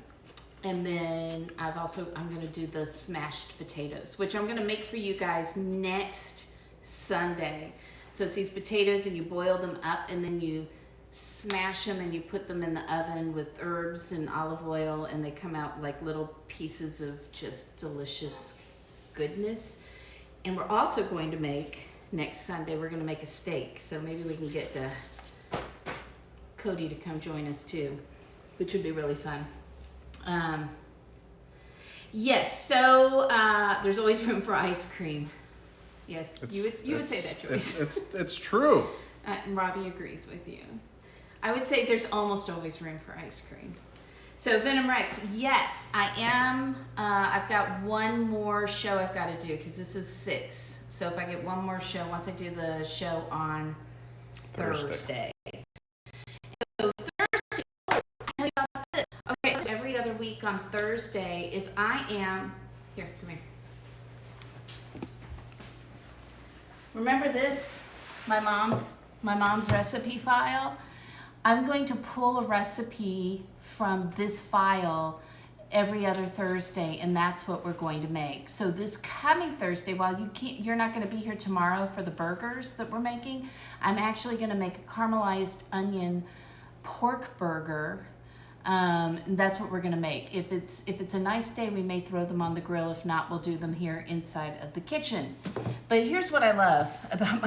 then I'm going to do the smashed potatoes, which I'm going to make for you guys next Sunday. So it's these potatoes, and you boil them up, and then you smash them and you put them in the oven with herbs and olive oil, and they come out like little pieces of just delicious goodness. And we're also going to make, next Sunday, we're going to make a steak. So maybe we can get Cody to come join us too, which would be really fun. Yes, so there's always room for ice cream. Yes, you would say that, Joyce. It's true. And Robbie agrees with you. I would say there's almost always room for ice cream. So Venom Rex, yes, I am. I've got one more show I've got to do because this is 6. So if I get one more show, once I do the show on Thursday. So Thursday, I'll tell you about this. Okay, every other week on Thursday is here, come here. Remember this? My mom's recipe file. I'm going to pull a recipe from this file every other Thursday, and that's what we're going to make. So this coming Thursday, while you're not going to be here tomorrow for the burgers that we're making, I'm actually going to make a caramelized onion pork burger. And that's what we're going to make. If it's a nice day, we may throw them on the grill. If not, we'll do them here inside of the kitchen. But here's what I love about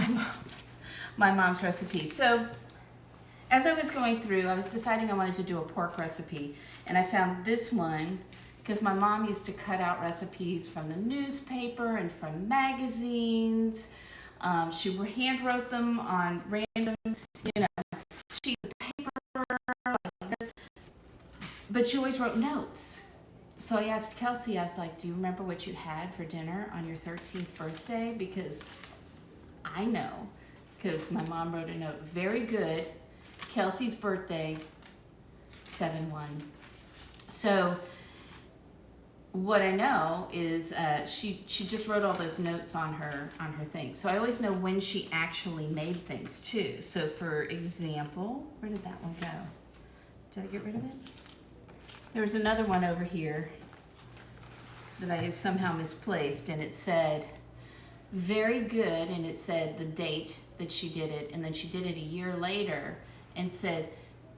my mom's recipe. So as I was going through, I was deciding I wanted to do a pork recipe, and I found this one because my mom used to cut out recipes from the newspaper and from magazines. She hand wrote them on random, sheets of paper like this, but she always wrote notes. So I asked Kelsey, I was like, do you remember what you had for dinner on your 13th birthday? Because I know, because my mom wrote a note. Very good. Kelsey's birthday, 7/1. So what I know is she just wrote all those notes on her thing. So I always know when she actually made things too. So for example, where did that one go? Did I get rid of it? There was another one over here that I somehow misplaced, and it said very good, and it said the date that she did it, and then she did it a year later and said,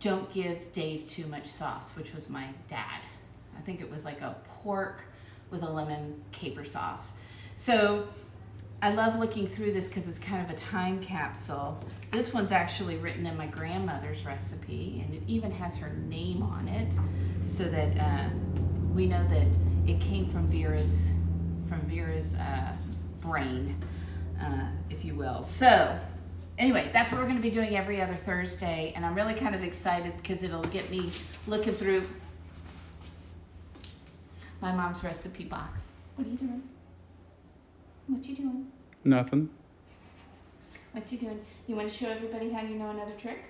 don't give Dave too much sauce, which was my dad. I think it was like a pork with a lemon caper sauce. So I love looking through this because it's kind of a time capsule. This one's actually written in my grandmother's recipe, and it even has her name on it, so that we know that it came from Vera's brain, if you will. So anyway, that's what we're going to be doing every other Thursday, and I'm really kind of excited because it'll get me looking through my mom's recipe box. What are you doing? What you doing? Nothing. What you doing? You want to show everybody how you know another trick?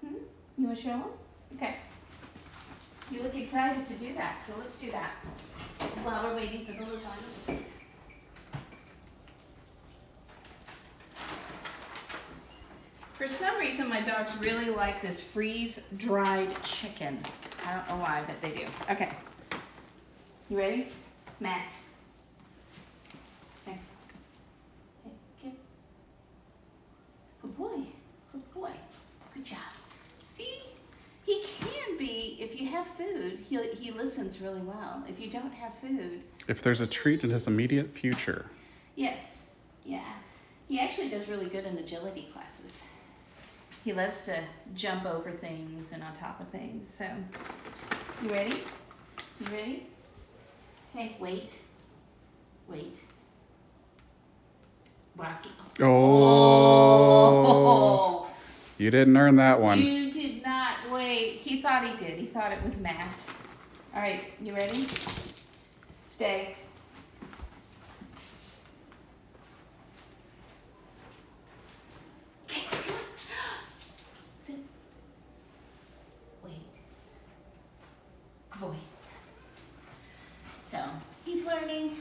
You want to show them? Okay. You look excited to do that, so let's do that while we're waiting for the lasagna. For some reason, my dogs really like this freeze-dried chicken. I don't know why, but they do. Okay. You ready? Matt. Okay. Okay. Good boy. Good boy. Good job. See? He can be, if you have food, he listens really well. If you don't have food. If there's a treat in his immediate future. Yes. Yeah. He actually does really good in agility classes. He loves to jump over things and on top of things. So, you ready? You ready? Okay, wait. Wait. Rocky. Oh. You didn't earn that one. You did not. Wait. He thought he did. He thought it was Matt. All right, you ready? Stay. Boy. So he's learning.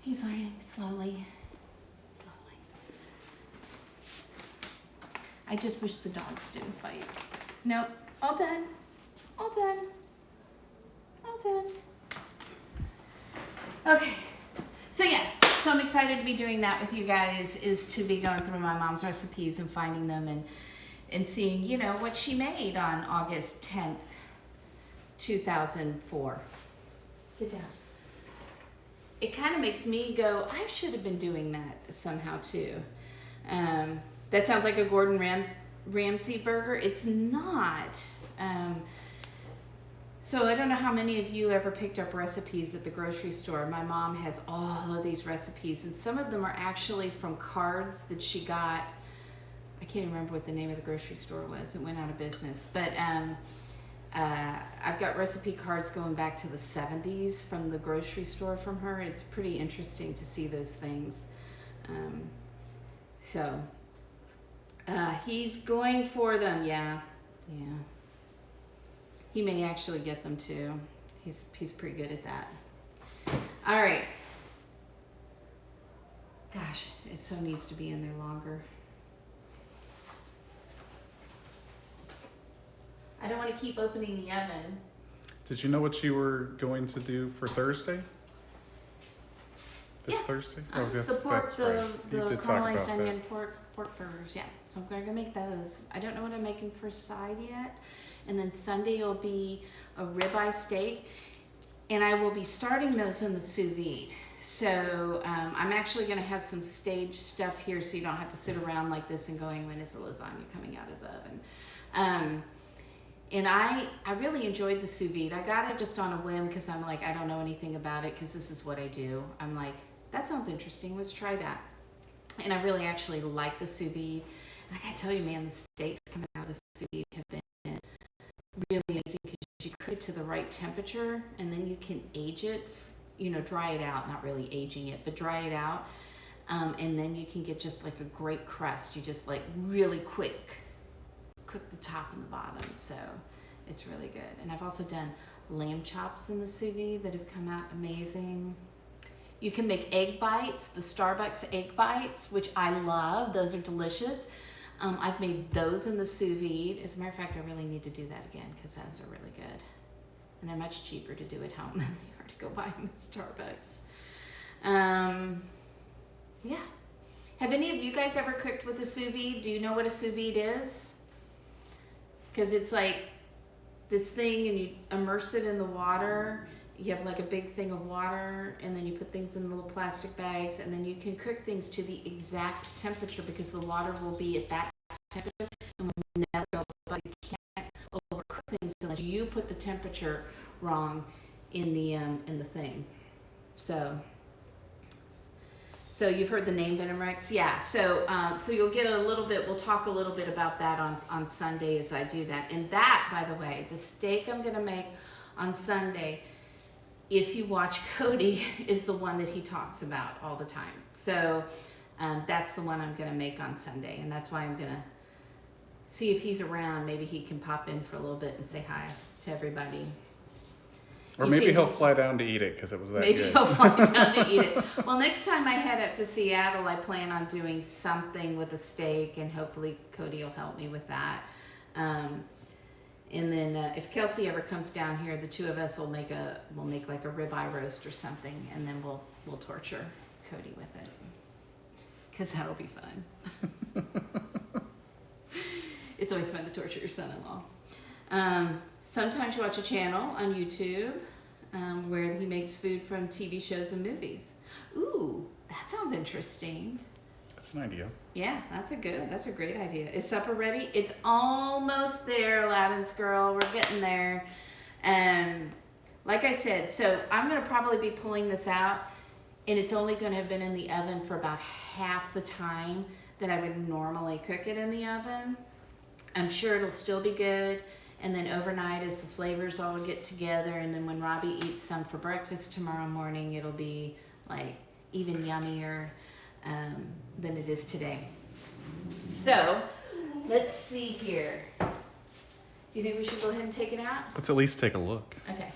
He's learning slowly. Slowly. I just wish the dogs didn't fight. Nope. All done. All done. All done. Okay. So yeah. So I'm excited to be doing that with you guys, is to be going through my mom's recipes and finding them and seeing, you know, what she made on August 10th, 2004. Get down. It kind of makes me go, I should have been doing that somehow too. That sounds like a Gordon Ramsay burger. It's not. So I don't know how many of you ever picked up recipes at the grocery store. My mom has all of these recipes, and some of them are actually from cards that she got. I can't remember what the name of the grocery store was. It went out of business. But I've got recipe cards going back to the 70s from the grocery store from her. It's pretty interesting to see those things. He's going for them. Yeah. He may actually get them too. He's pretty good at that. All right. Gosh, it so needs to be in there longer. I don't want to keep opening the oven. Did you know what you were going to do for Thursday? This Thursday? Oh, The that's pork, right. the You did talk caramelized about onion that. pork burgers, yeah. So I'm gonna make those. I don't know what I'm making for side yet. And then Sunday will be a ribeye steak, and I will be starting those in the sous vide. So I'm actually gonna have some staged stuff here, so you don't have to sit around like this and going, when is the lasagna coming out of the oven? And I really enjoyed the sous vide. I got it just on a whim because I'm like, I don't know anything about it because this is what I do. I'm like, that sounds interesting. Let's try that. And I really actually like the sous vide. And I gotta tell you, man, the steaks coming out of the sous vide have been really amazing because you cook it to the right temperature, and then you can age it, you know, dry it out, not really aging it, but dry it out. And then you can get just like a great crust. You just like really quick cook the top and the bottom, so it's really good. And I've also done lamb chops in the sous vide that have come out amazing. You can make egg bites, the Starbucks egg bites, which I love. Those are delicious. I've made those in the sous vide. As a matter of fact, I really need to do that again because those are really good. And they're much cheaper to do at home than they are to go buy them at Starbucks. Yeah. Have any of you guys ever cooked with a sous vide? Do you know what a sous vide is? Because it's like this thing, and you immerse it in the water. You have like a big thing of water, and then you put things in little plastic bags, and then you can cook things to the exact temperature because the water will be at that temperature and will never go above. You can't overcook things unless you put the temperature wrong in the thing. So you've heard the name Venerex? Yeah, so you'll get a little bit, we'll talk a little bit about that on Sunday as I do that. And that, by the way, the steak I'm gonna make on Sunday, if you watch Cody, is the one that he talks about all the time. So that's the one I'm gonna make on Sunday, and that's why I'm gonna see if he's around. Maybe he can pop in for a little bit and say hi to everybody. Or maybe he'll fly down to eat it because it was that good. Maybe he'll fly down to eat it. Well, next time I head up to Seattle, I plan on doing something with a steak, and hopefully Cody will help me with that. And then if Kelsey ever comes down here, the two of us will make like a ribeye roast or something, and then we'll torture Cody with it because that'll be fun. It's always fun to torture your son-in-law. Sometimes you watch a channel on YouTube where he makes food from TV shows and movies. Ooh, that sounds interesting. That's an idea. Yeah, that's a great idea. Is supper ready? It's almost there, Aladdin's girl. We're getting there. Like I said, so I'm going to probably be pulling this out, and it's only going to have been in the oven for about half the time that I would normally cook it in the oven. I'm sure it'll still be good. And then overnight, as the flavors all get together, and then when Robbie eats some for breakfast tomorrow morning, it'll be like even yummier than it is today. So let's see here. Do you think we should go ahead and take it out? Let's at least take a look. Okay.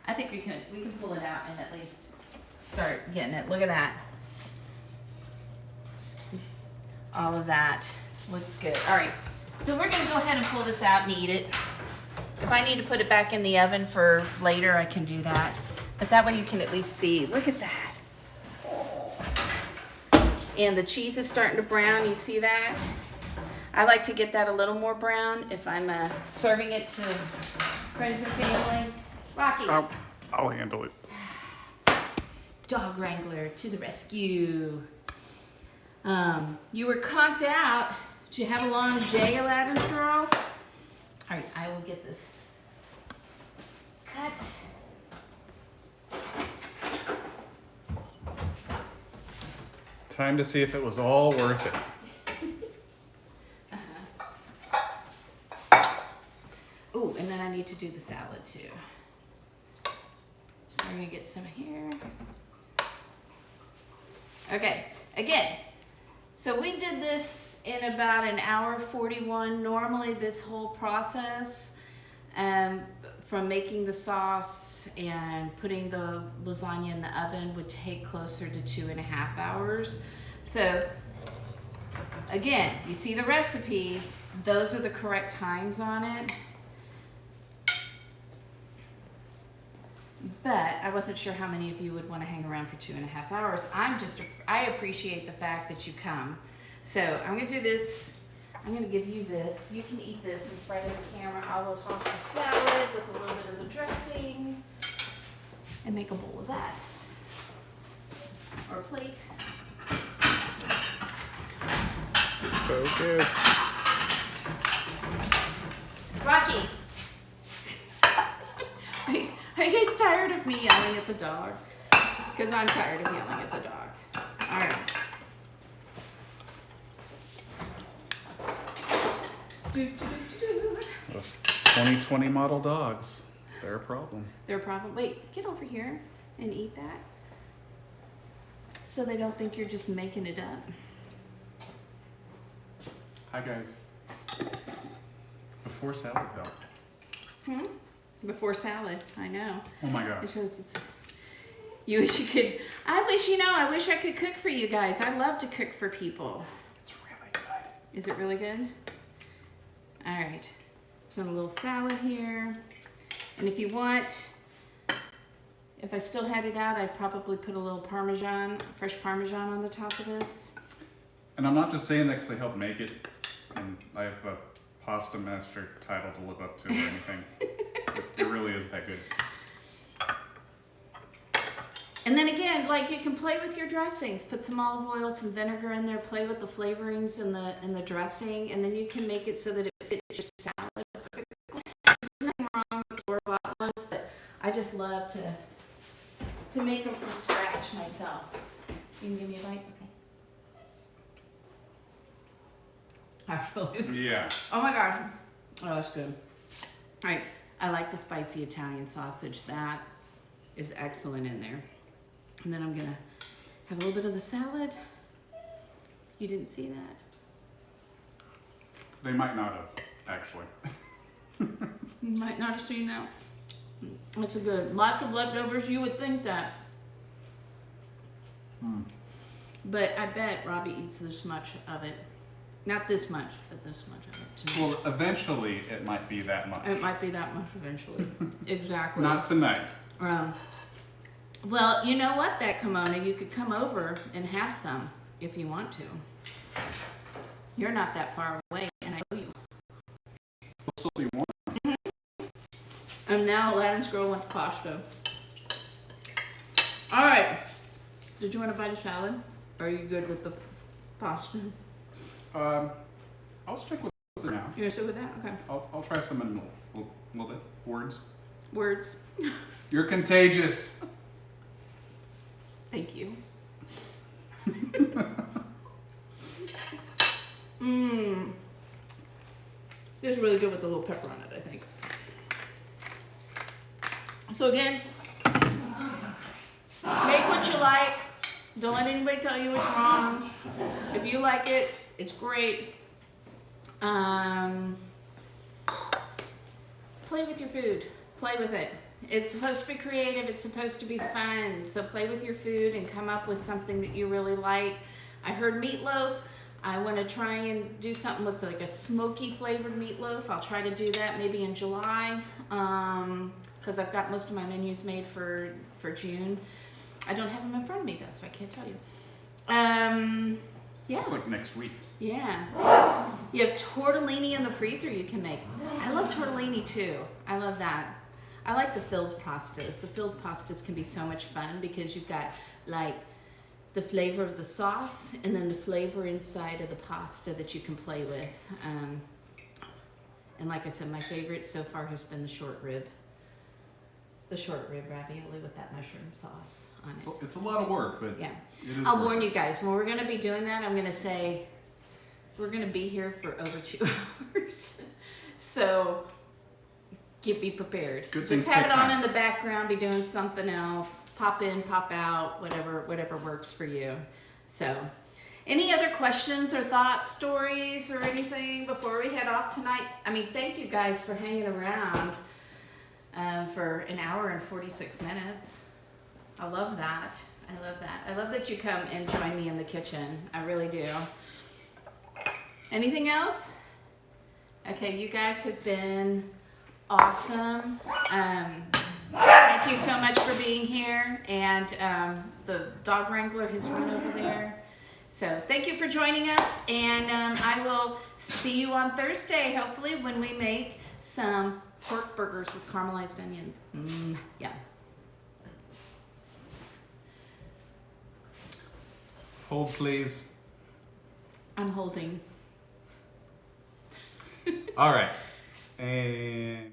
I think we can pull it out and at least start getting it. Look at that. All of that looks good. All right. So we're going to go ahead and pull this out and eat it. If I need to put it back in the oven for later, I can do that. But that way you can at least see. Look at that. And the cheese is starting to brown. You see that? I like to get that a little more brown if I'm serving it to friends and family. Rocky. I'll handle it. Dog wrangler to the rescue. You were conked out. Did you have a long day, Aladdin's girl? All right, I will get this cut. Time to see if it was all worth it. Oh, and then I need to do the salad too. So we're gonna get some here. Okay, again, so we did this in about an hour 41. Normally this whole process, from making the sauce and putting the lasagna in the oven would take closer to 2.5 hours. So again, you see the recipe, those are the correct times on it. But I wasn't sure how many of you would want to hang around for 2.5 hours. I appreciate the fact that you come. So I'm gonna do this. I'm gonna give you this. You can eat this in front of the camera. I will toss the salad with a little bit of the dressing and make a bowl of that. Or a plate. Focus. Rocky. Are you guys tired of me yelling at the dog? Because I'm tired of yelling at the dog. All right. Those 2020 model dogs, they're a problem. They're a problem. Wait, get over here and eat that. So they don't think you're just making it up. Hi guys. Before salad though. Before salad, I know. Oh my gosh. It shows it's, you wish you could, I wish I could cook for you guys. I love to cook for people. It's really good. Is it really good? All right, so a little salad here. And if you want, if I still had it out, I'd probably put a little Parmesan, fresh Parmesan on the top of this. And I'm not just saying that because I helped make it, and I have a pasta master title to live up to or anything. It really is that good. And then again, like you can play with your dressings. Put some olive oil, some vinegar in there. Play with the flavorings and the dressing, and then you can make it so that it fits your salad perfectly. There's nothing wrong with store-bought ones, but I just love to make them from scratch myself. You can give me a bite, okay? Actually. Yeah. Oh my gosh. Oh, that's good. All right. I like the spicy Italian sausage. That is excellent in there. And then I'm gonna have a little bit of the salad. You didn't see that? They might not have, actually. You might not have seen that. It's a good. Lots of leftovers. You would think that. But I bet Robbie eats this much of it. Not this much, but this much of it too. Well, eventually it might be that much. It might be that much eventually. Exactly. Not tonight. Well, you know what, that kimono, you could come over and have some if you want to. You're not that far away, and I know you. We'll still be warm. And now Aladdin's girl wants pasta. All right. Did you want to bite a salad? Or are you good with the pasta? I'll stick with it now. You gonna sit with that? Okay. I'll try some in a little bit. Words. Words. You're contagious. Thank you. It's really good with a little pepper on it, I think. So again, make what you like. Don't let anybody tell you it's wrong. If you like it, it's great. Play with your food. Play with it. It's supposed to be creative. It's supposed to be fun. So play with your food and come up with something that you really like. I heard meatloaf. I want to try and do something with like a smoky flavored meatloaf. I'll try to do that maybe in July because I've got most of my menus made for June. I don't have them in front of me though, so I can't tell you. Yeah. It's like next week. Yeah. You have tortellini in the freezer you can make. I love tortellini too. I love that. I like the filled pastas. The filled pastas can be so much fun because you've got like the flavor of the sauce and then the flavor inside of the pasta that you can play with. And like I said, my favorite so far has been the short rib. The short rib ravioli with that mushroom sauce on it. It's a lot of work, but yeah. it is I'll worth warn it. you guys, when we're going to be doing that, I'm going to say we're going to be here for over 2 hours. So be prepared. Good things Just have take it on time. in the background, be doing something else, pop in, pop out, whatever works for you. So any other questions or thoughts, stories, or anything before we head off tonight? I mean, thank you guys for hanging around for an hour and 46 minutes. I love that. I love that. I love that you come and join me in the kitchen. I really do. Anything else? Okay, you guys have been awesome. Thank you so much for being here. And the dog wrangler has run over there. So thank you for joining us. And I will see you on Thursday, hopefully, when we make some pork burgers with caramelized onions. Yeah. Hold, please. I'm holding. All right. And